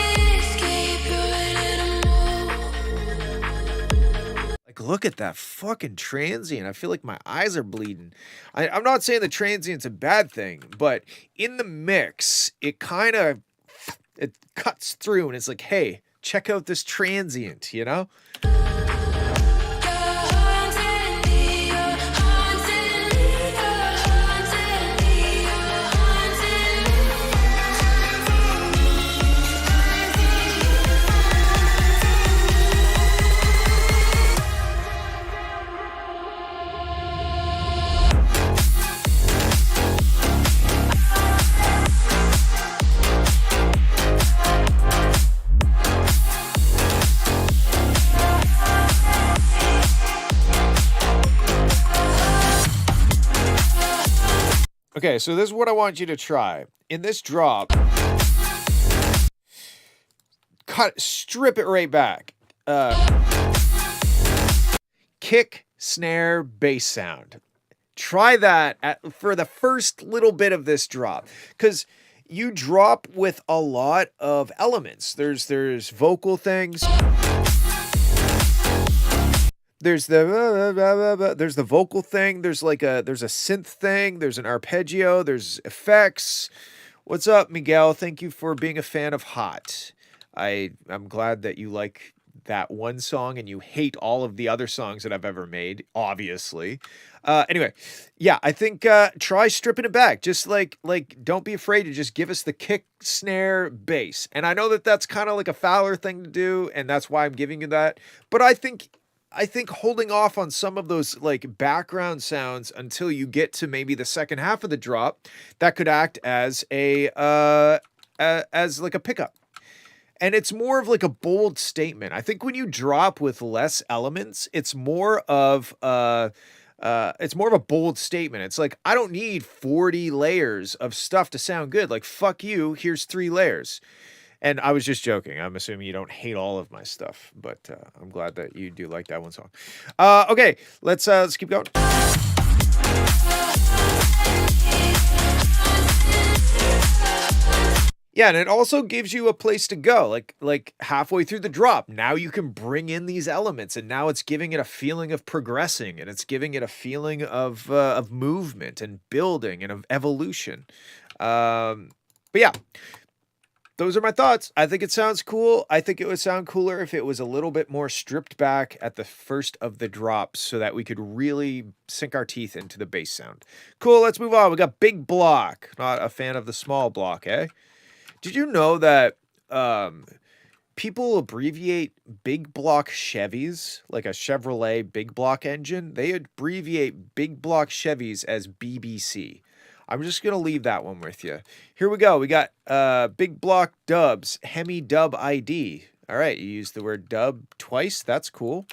Like, look at that fucking transient. I feel like my eyes are bleeding. I'm not saying the transient's a bad thing, but in the mix, it cuts through and it's like, hey, check out this transient, you know? Okay, so this is what I want you to try. In this drop, strip it right back. Kick, snare, bass sound. Try that for the first little bit of this drop, because you drop with a lot of elements. There's vocal things. There's the vocal thing. There's a synth thing. There's an arpeggio. There's effects. What's up, Miguel? Thank you for being a fan of Hot. I'm glad that you like that one song and you hate all of the other songs that I've ever made, obviously. Anyway, yeah, I think try stripping it back. Just like don't be afraid to just give us the kick, snare, bass. And I know that that's kind of like a Fowler thing to do, and that's why I'm giving you that. But I think holding off on some of those like background sounds until you get to maybe the second half of the drop, that could act as as like a pickup. And it's more of like a bold statement. I think when you drop with less elements, it's more of a bold statement. It's like, I don't need 40 layers of stuff to sound good. Like, fuck you, here's 3 layers. And I was just joking. I'm assuming you don't hate all of my stuff, but I'm glad that you do like that one song. Okay, let's keep going. Yeah, and it also gives you a place to go, like halfway through the drop. Now you can bring in these elements, and now it's giving it a feeling of progressing, and it's giving it a feeling of movement and building and of evolution. But yeah, those are my thoughts. I think it sounds cool. I think it would sound cooler if it was a little bit more stripped back at the first of the drops so that we could really sink our teeth into the bass sound. Cool, let's move on. We got Big Block. Not a fan of the small block, eh? Did you know that people abbreviate big block Chevys, like a Chevrolet big block engine? They abbreviate big block Chevys as BBC. I'm just going to leave that one with you. Here we go. We got big block dubs, Hemi Dub ID. All right, you used the word dub twice. That's cool.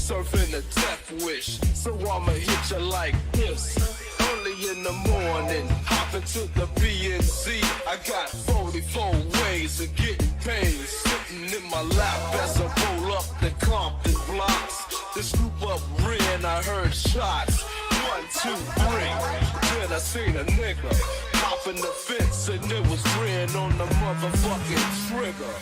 Surfing a death wish, so I'ma hit you like this. Early in the morning, hop into the BNC. I got 44 ways of getting paid, sitting in my lap as I roll up the Compton blocks. The scoop up ran, I heard shots. 1, 2, 3. Then I seen a nigga hopping the fence, and it was ran on the motherfucking trigger.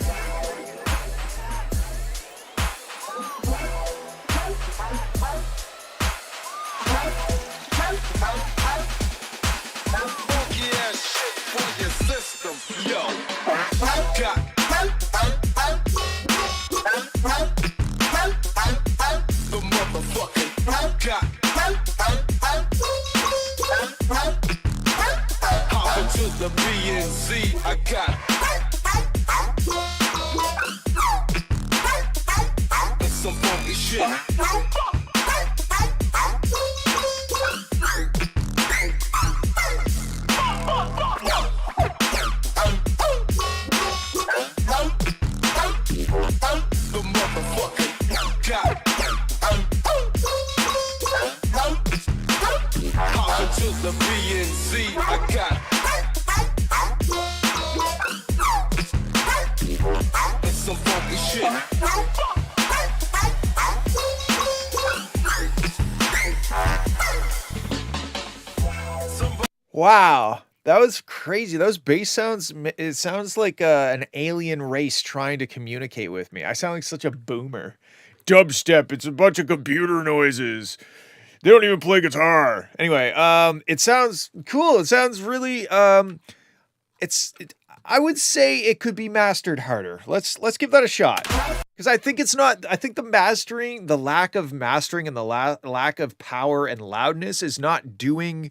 Yo, got the motherfucking got hop into the BNC. I got some funky shit. The BNC, I got some funky shit. Wow, that was crazy. Those bass sounds, it sounds like an alien race trying to communicate with me. I sound like such a boomer. Dubstep, it's a bunch of computer noises. They don't even play guitar. Anyway, it sounds cool. It sounds really, I would say it could be mastered harder. Let's give that a shot. Because I think it's not, I think the mastering, the lack of mastering and the lack of power and loudness is not doing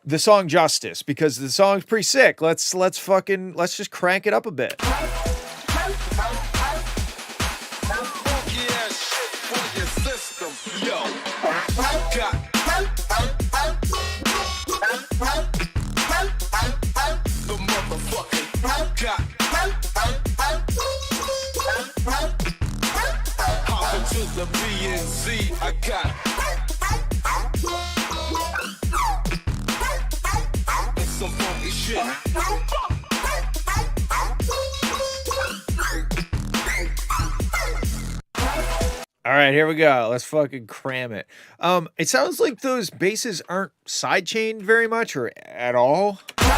the song justice, because the song's pretty sick. Let's just crank it up a bit. Yo, got Z, I got it's some funky shit. All right, here we go. Let's fucking cram it. It sounds like those basses aren't sidechained very much or at all. Funky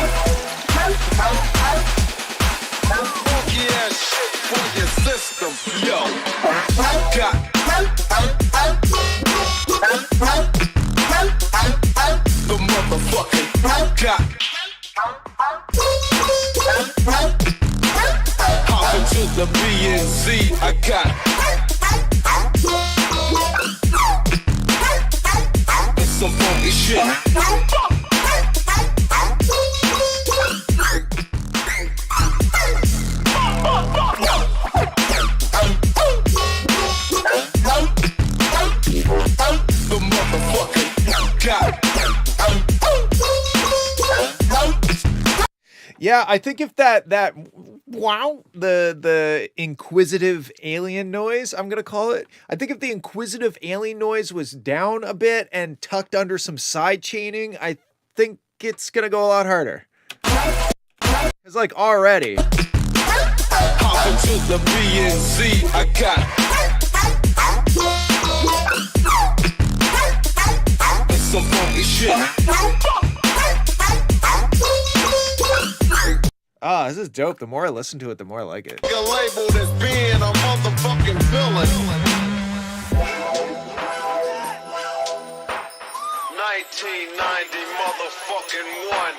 ass shit for your system, yo. Got the motherfucking got hop into the B and Z, I got it's some funky shit. The motherfucker got. Yeah, I think if that wow, the inquisitive alien noise, I'm gonna call it. I think if the inquisitive alien noise was down a bit and tucked under some side chaining, I think it's gonna go a lot harder. It's like already. Hop into the B and Z, I got. It's some funky shit. Ah, this is dope. The more I listen to it, the more I like it. You're labeled as being a motherfucking villain. 1990 motherfucking one.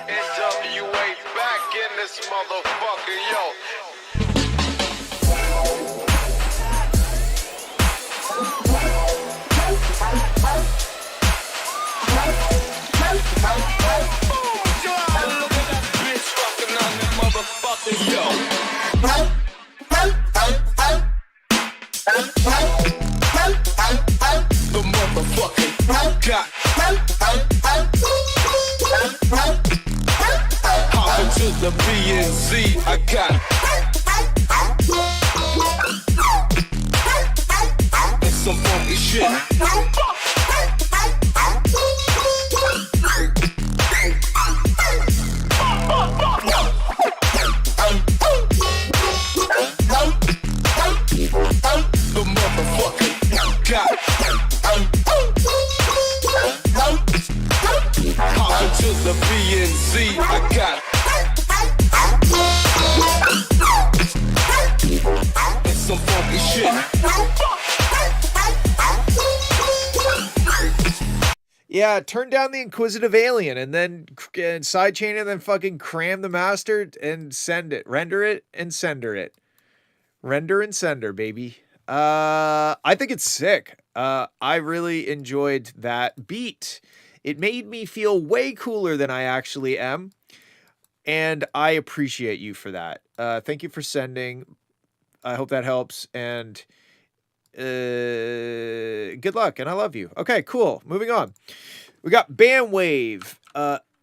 NWA back in this motherfucker, yo. Look at that bitch fucking on that motherfucker, yo. The motherfucking got hop into the B and Z, I got it's some funky shit. The motherfucker got hop into the B and Z, I got it's some funky shit. Yeah, turn down the inquisitive alien and then sidechain it and then fucking cram the master and send it. Render it and sender it. Render and sender, baby. I think it's sick. I really enjoyed that beat. It made me feel way cooler than I actually am. And I appreciate you for that. Thank you for sending. I hope that helps. And good luck. And I love you. Okay, cool. Moving on. We got Bandwave.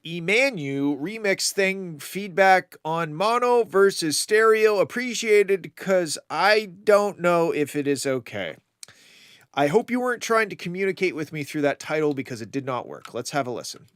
Emanu remix thing, feedback on mono versus stereo appreciated because I don't know if it is okay. I hope you weren't trying to communicate with me through that title because it did not work. Let's have a listen.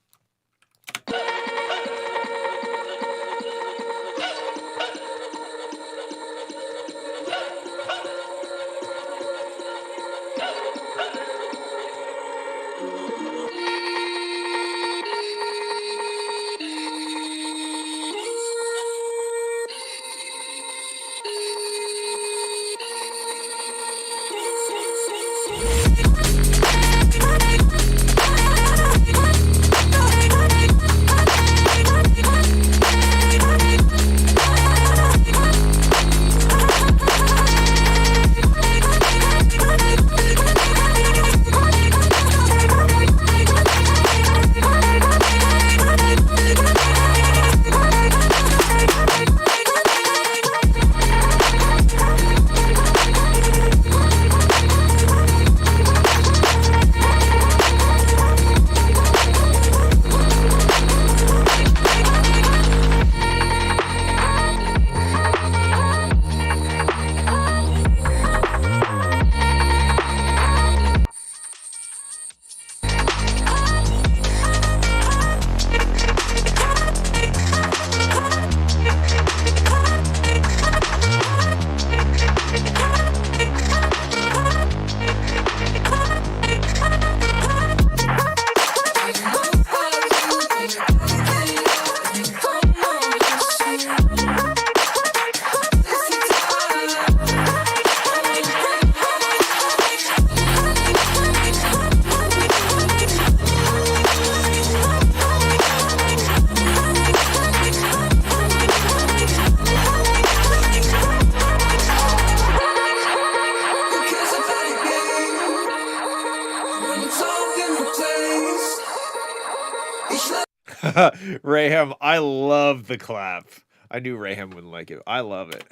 Raham, I love the clap. I knew Raham wouldn't like it. I love it.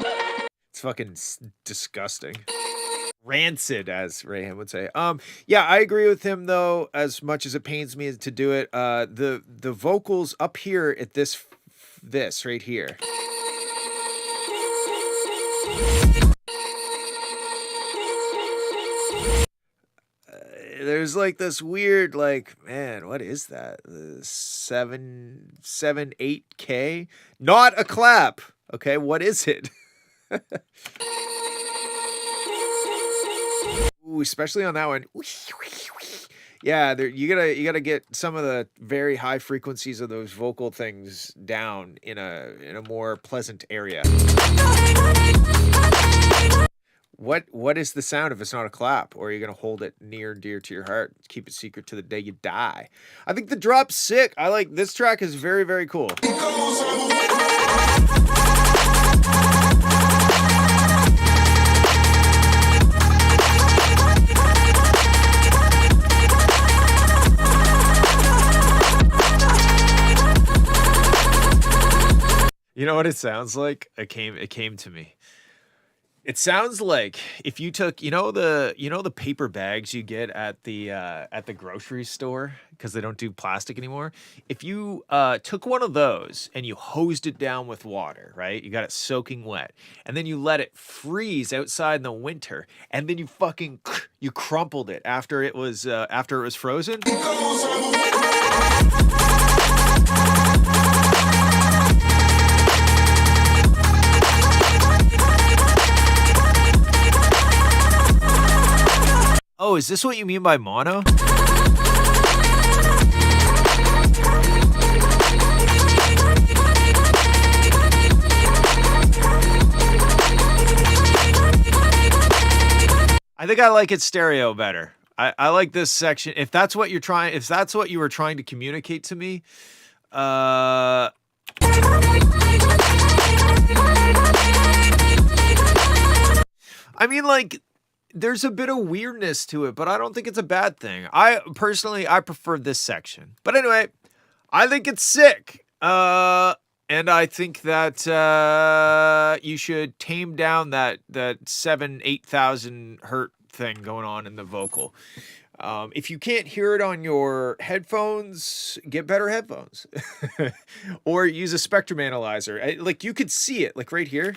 It's fucking disgusting. Rancid, as Raham would say. Yeah, I agree with him though, as much as it pains me to do it. The vocals up here at this right here. There's like this weird, like, man, what is that? 8K? Not a clap. Okay, what is it? Ooh, especially on that one. Yeah, you gotta get some of the very high frequencies of those vocal things down in a more pleasant area. What is the sound if it's not a clap? Or are you gonna hold it near and dear to your heart? Keep it secret to the day you die. I think the drop's sick. I like this track is very, very cool. You know what it sounds like? It came to me. It sounds like if you took, the paper bags you get at the grocery store because they don't do plastic anymore. If you took one of those and you hosed it down with water, right? You got it soaking wet, and then you let it freeze outside in the winter, and then you crumpled it after it was frozen. Oh, is this what you mean by mono? I think I like it stereo better. I like this section. If that's what you were trying to communicate to me, I mean, like, there's a bit of weirdness to it, but I don't think it's a bad thing. I prefer this section. But anyway, I think it's sick. And I think that you should tame down that 8,000 hertz thing going on in the vocal. If you can't hear it on your headphones, get better headphones. Or use a spectrum analyzer. Like, you could see it, like right here.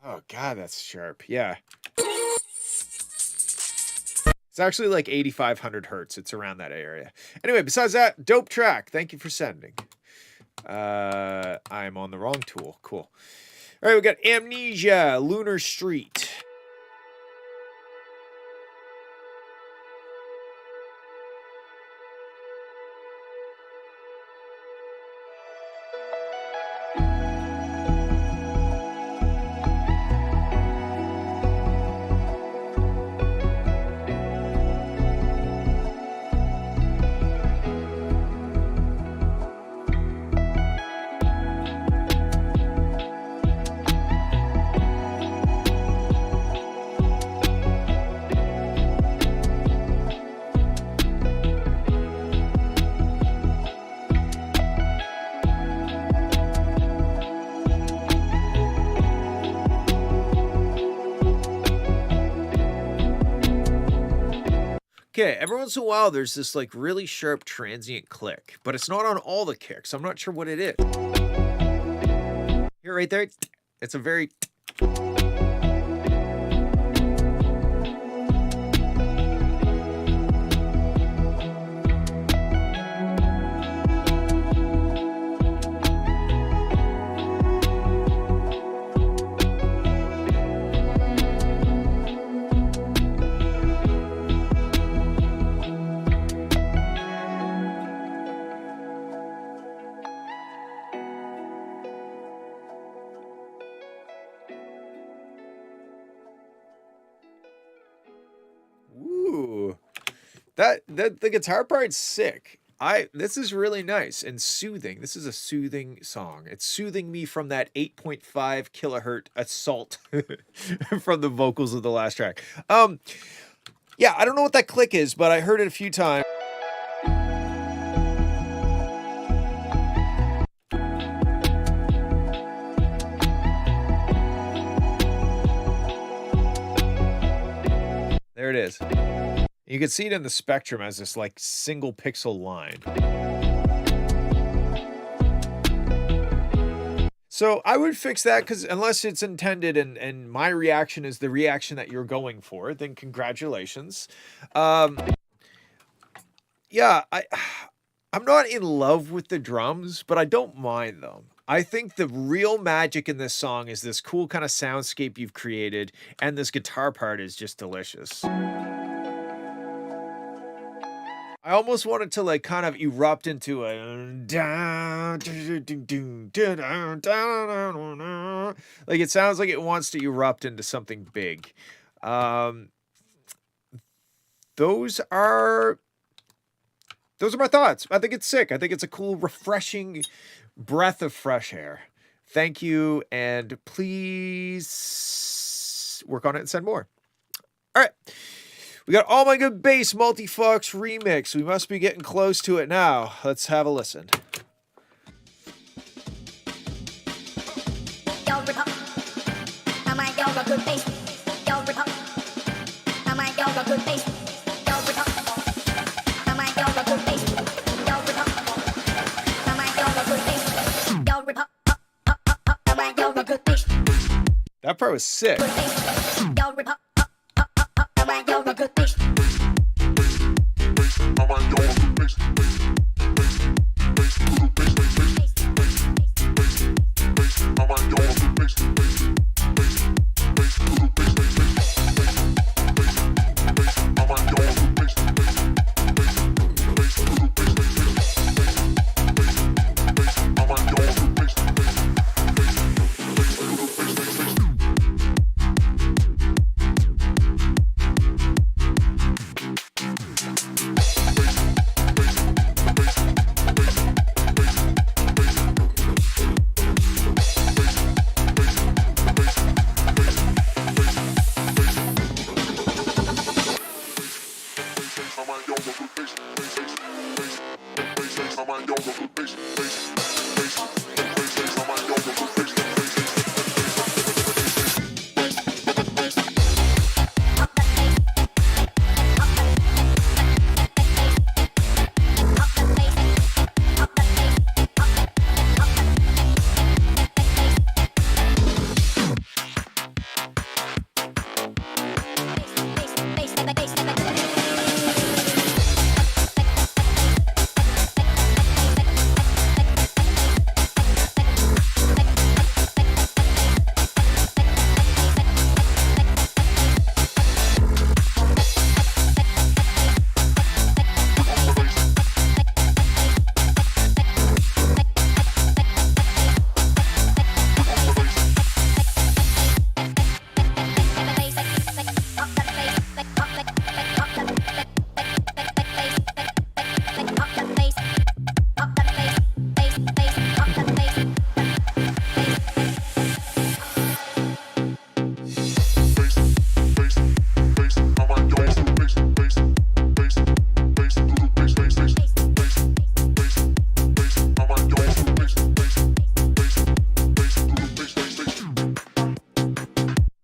Oh god, that's sharp. Yeah. It's actually like 8,500 hertz. It's around that area. Anyway, besides that, dope track. Thank you for sending. I'm on the wrong tool. Cool. All right, we got Amnesia, Lunar Street. Okay, every once in a while there's this like really sharp transient click, but it's not on all the kicks. I'm not sure what it is. Here, right there, it's a very... Ooh, the guitar part's sick. This is really nice and soothing. This is a soothing song. It's soothing me from that 8.5 kilohertz assault from the vocals of the last track. Yeah, I don't know what that click is, but I heard it a few times. There it is. You can see it in the spectrum as this like single pixel line. So I would fix that because unless it's intended and my reaction is the reaction that you're going for, then congratulations. Yeah, I'm not in love with the drums, but I don't mind them. I think the real magic in this song is this cool kind of soundscape you've created, and this guitar part is just delicious. I almost wanted to like kind of erupt into a like it sounds like it wants to erupt into something big. Um, those are my thoughts. I think it's sick. I think it's a cool, refreshing breath of fresh air. Thank you, and please work on it and send more. All right. We got All My Good Bass Multifox Remix. We must be getting close to it now. Let's have a listen. That part was sick.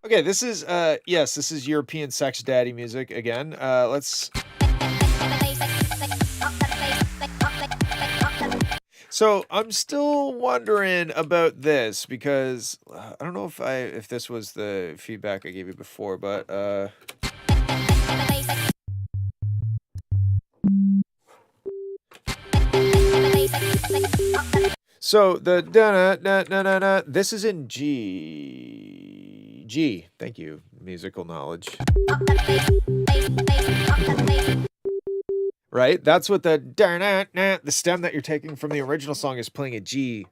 Okay, this is yes, this is European sex daddy music again. Let's So, I'm still wondering about this because I don't know if this was the feedback I gave you before, but so the da da da da da this is in G. G. Thank you, musical knowledge. Right? That's what the stem that you're taking from the original song is playing a G.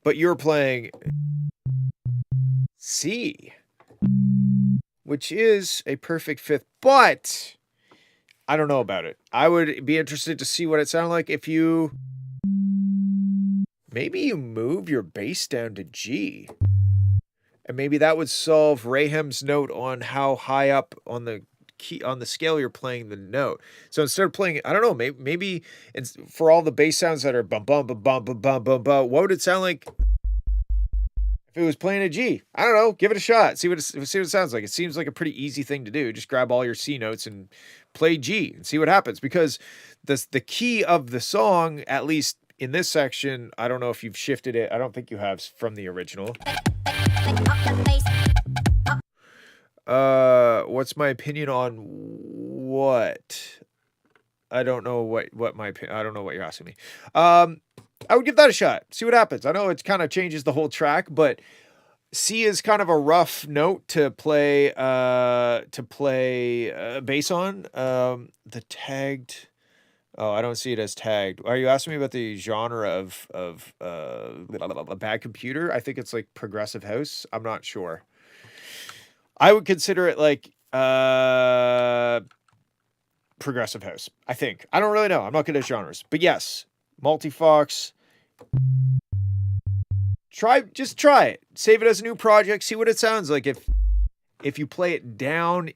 But you're playing C, which is a perfect fifth, but I don't know about it. I would be interested to see what it sounded like if you maybe you move your bass down to G. And maybe that would solve Rahem's note on how high up on the key on the scale you're playing the note. So instead of playing, I don't know, maybe it's for all the bass sounds that are bum bum bum bum bum bum bum bum. What would it sound like if it was playing a G? I don't know. Give it a shot. See what it sounds like. It seems like a pretty easy thing to do. Just grab all your C notes and play G and see what happens, because the key of the song, at least in this section, I don't know if you've shifted it. I don't think you have from the original. What's my opinion on what? I don't know what my I don't know what you're asking me. I would give that a shot. See what happens. I know it kind of changes the whole track, but C is kind of a rough note to play bass on. The tagged. Oh, I don't see it as tagged. Are you asking me about the genre of a bad computer? I think it's like progressive house. I'm not sure. I would consider it like progressive house, I think. I don't really know. I'm not good at genres. But yes, Multifox. Just try it. Save it as a new project. See what it sounds like. If you play it down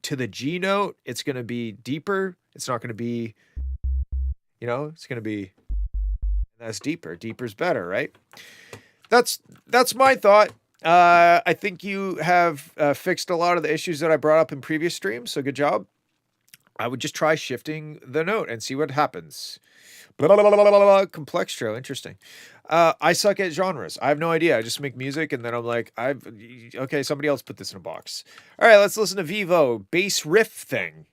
to the G note, it's going to be deeper. It's not going to be, it's going to be, that's deeper. Deeper's better, right? That's my thought. I think you have fixed a lot of the issues that I brought up in previous streams, so good job. I would just try shifting the note and see what happens. Blah, blah, blah, blah, blah, blah. Complextro, interesting. I suck at genres. I have no idea. I just make music, and then I'm like, okay, somebody else put this in a box. All right, let's listen to Vivo, bass riff thing.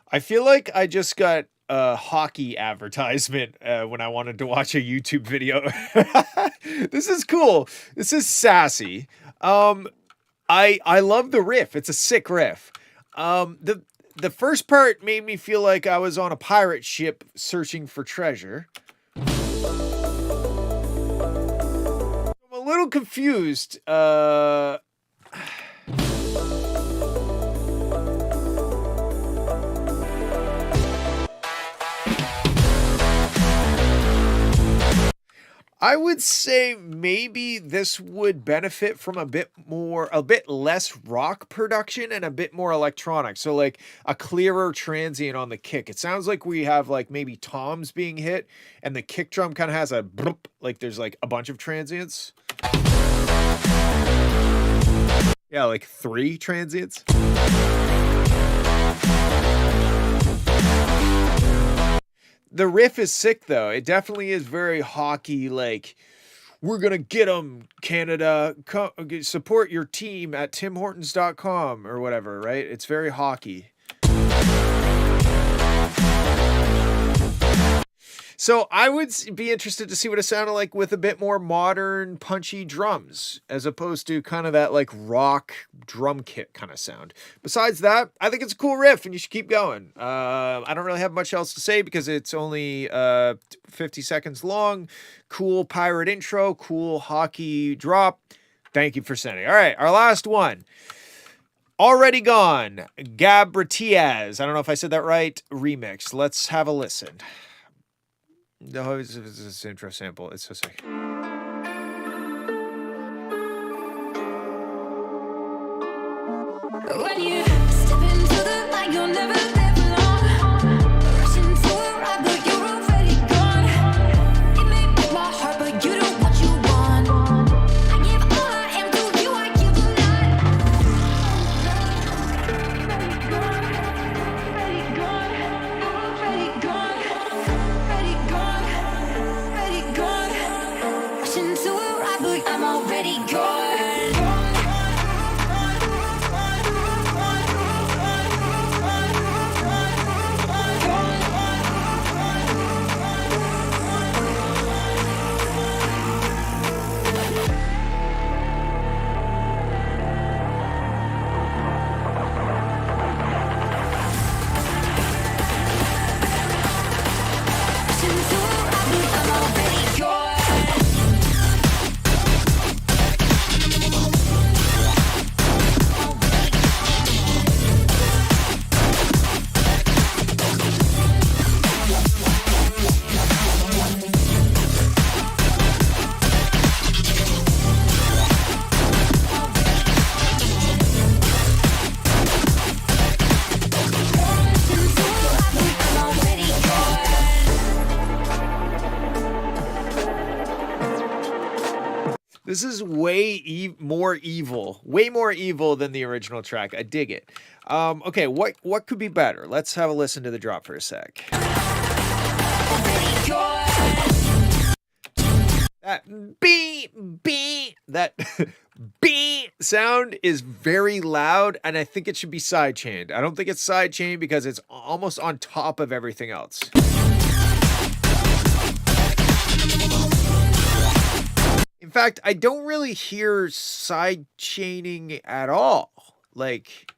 I feel like I just got a hockey advertisement when I wanted to watch a YouTube video. This is cool. This is sassy. I love the riff. It's a sick riff. The first part made me feel like I was on a pirate ship searching for treasure. I'm a little confused. I would say maybe this would benefit from a bit less rock production and a bit more electronic. So like a clearer transient on the kick. It sounds like we have like maybe toms being hit, and the kick drum kind of has a bloop, like there's like a bunch of transients. Yeah, like 3 transients. The riff is sick, though. It definitely is very hockey, like, we're going to get them, Canada. Support your team at timhortons.com or whatever, right? It's very hockey. So I would be interested to see what it sounded like with a bit more modern, punchy drums, as opposed to kind of that like rock drum kit kind of sound. Besides that, I think it's a cool riff and you should keep going. I don't really have much else to say because it's only 50 seconds long. Cool pirate intro, cool hockey drop. Thank you for sending. All right, our last one. Already Gone, Gabratiaz. I don't know if I said that right. Remix. Let's have a listen. No, it's an intro sample. It's so sick. When you step into the light, you'll never live long. Rush into a ride, but you're already gone. It may break my heart, but you do what you want. I give all I am to you, I give a lot. Already gone, already gone, already gone, already gone, already gone. This is way more evil than the original track. I dig it. Okay, what could be better? Let's have a listen to the drop for a sec. That that B sound is very loud, and I think it should be sidechained. I don't think it's sidechained because it's almost on top of everything else. In fact, I don't really hear sidechaining at all. Like,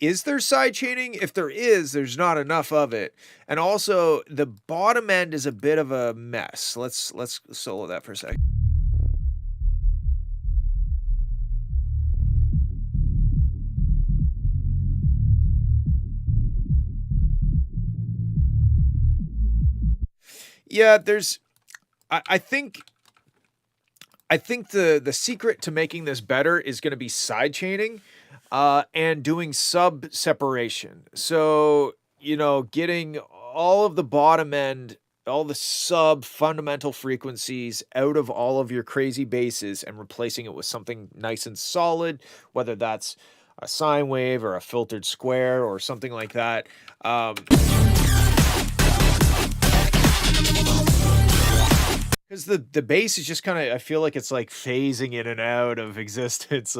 is there sidechaining? If there is, there's not enough of it. And also, the bottom end is a bit of a mess. Let's solo that for a second. Yeah, I think the secret to making this better is going to be sidechaining. And doing sub separation. So, you know, getting all of the bottom end, all the sub fundamental frequencies out of all of your crazy basses and replacing it with something nice and solid, whether that's a sine wave or a filtered square or something like that. Because the bass is just kind of, I feel like it's like phasing in and out of existence.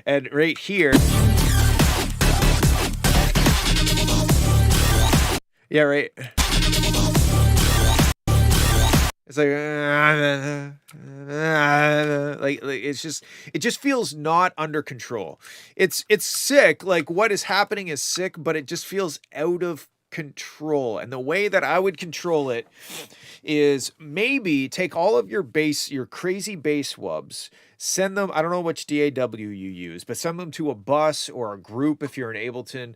And right here. Yeah, right. It's like it just feels not under control. It's sick. Like, what is happening is sick, but it just feels out of control. And the way that I would control it is maybe take all of your crazy bass wubs, send them, I don't know which DAW you use, but send them to a bus or a group if you're in Ableton.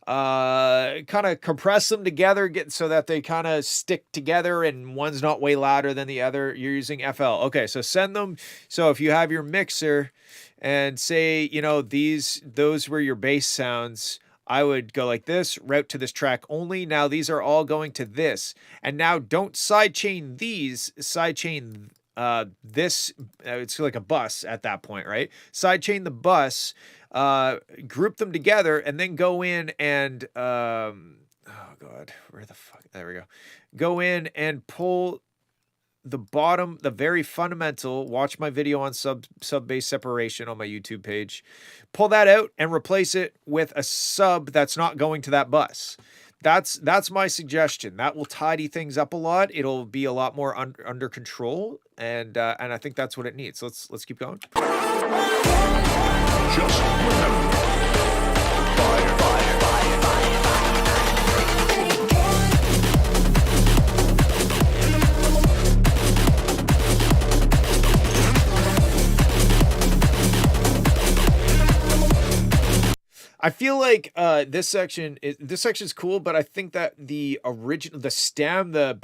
Kind of compress them together, get so that they kind of stick together and one's not way louder than the other. You're using FL. Okay, so send them. So if you have your mixer and say, you know, those were your bass sounds, I would go like this, route to this track only. Now these are all going to this. And now don't sidechain these, sidechain this. It's like a bus at that point, right? Sidechain the bus, group them together, and then go in and, oh God, where the fuck? There we go. Go in and pull the bottom, the very fundamental, watch my video on sub bass separation on my YouTube page, pull that out and replace it with a sub that's not going to that bus. That's my suggestion. That will tidy things up a lot. It'll be a lot more under control, and I think that's what it needs. So let's keep going. Just remember, fire, fire, fire, fire, fire. I feel like this section is cool, but I think that the stem, the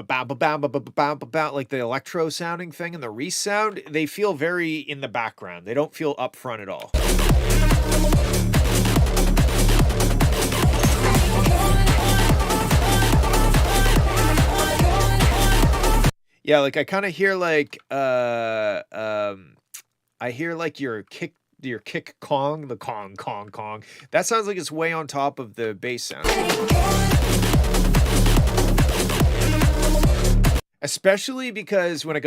like the electro sounding thing and the resound, they feel very in the background. They don't feel up front at all. Yeah, like I kind of hear like I hear like your kick Kong, the Kong. That sounds like it's way on top of the bass sound. Especially because when it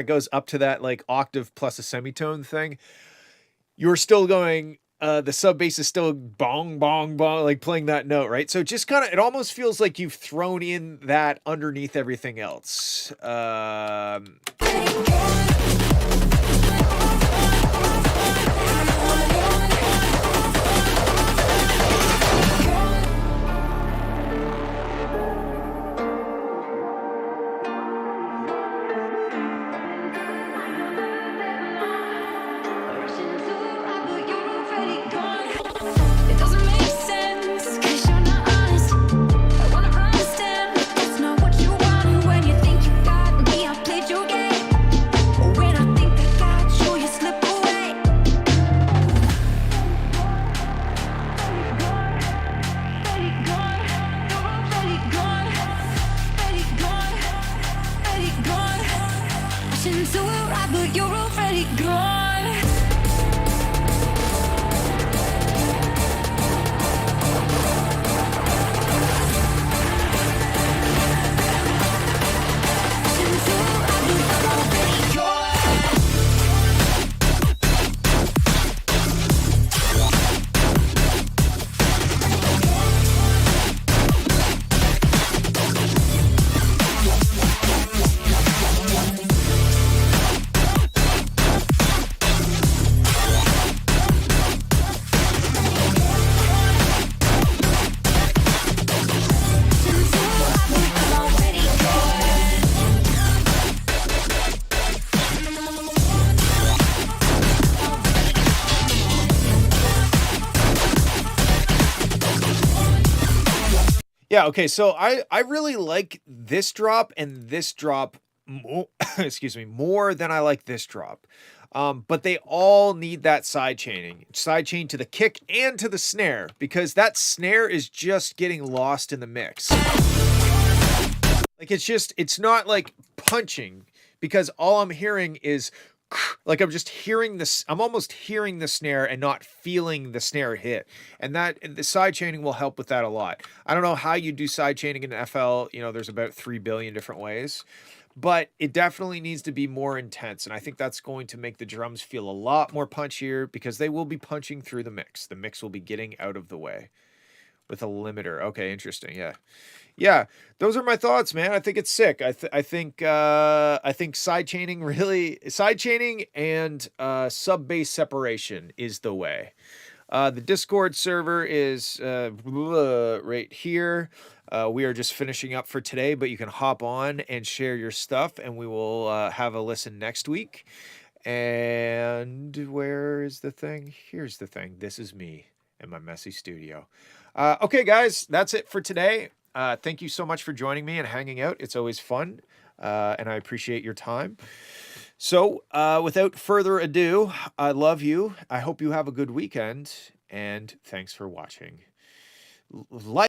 goes up to that like octave plus a semitone thing, you're still going, the sub bass is still bong, bong, bong, like playing that note, right? So just kind of, it almost feels like you've thrown in that underneath everything else. When you think you got me, I played your game. When I Yeah, okay, so I really like this drop and this drop excuse me, more than I like this drop. But they all need that side chaining. Side chain to the kick and to the snare, because that snare is just getting lost in the mix. Like it's not like punching, because all I'm hearing is like I'm just hearing this. I'm almost hearing the snare and not feeling the snare hit. And the side chaining will help with that a lot. I don't know how you do side chaining in FL. You know, there's about 3 billion different ways, but it definitely needs to be more intense. And I think that's going to make the drums feel a lot more punchier, because they will be punching through the mix. The mix will be getting out of the way with a limiter. Okay, interesting. Yeah, those are my thoughts, man. I think it's sick. I think side chaining and sub bass separation is the way. The Discord server is right here. We are just finishing up for today, but you can hop on and share your stuff, and we will have a listen next week. And where is the thing? Here's the thing. This is me in my messy studio. Okay, guys, that's it for today. Thank you so much for joining me and hanging out. It's always fun, and I appreciate your time. So, without further ado, I love you. I hope you have a good weekend, and thanks for watching. Like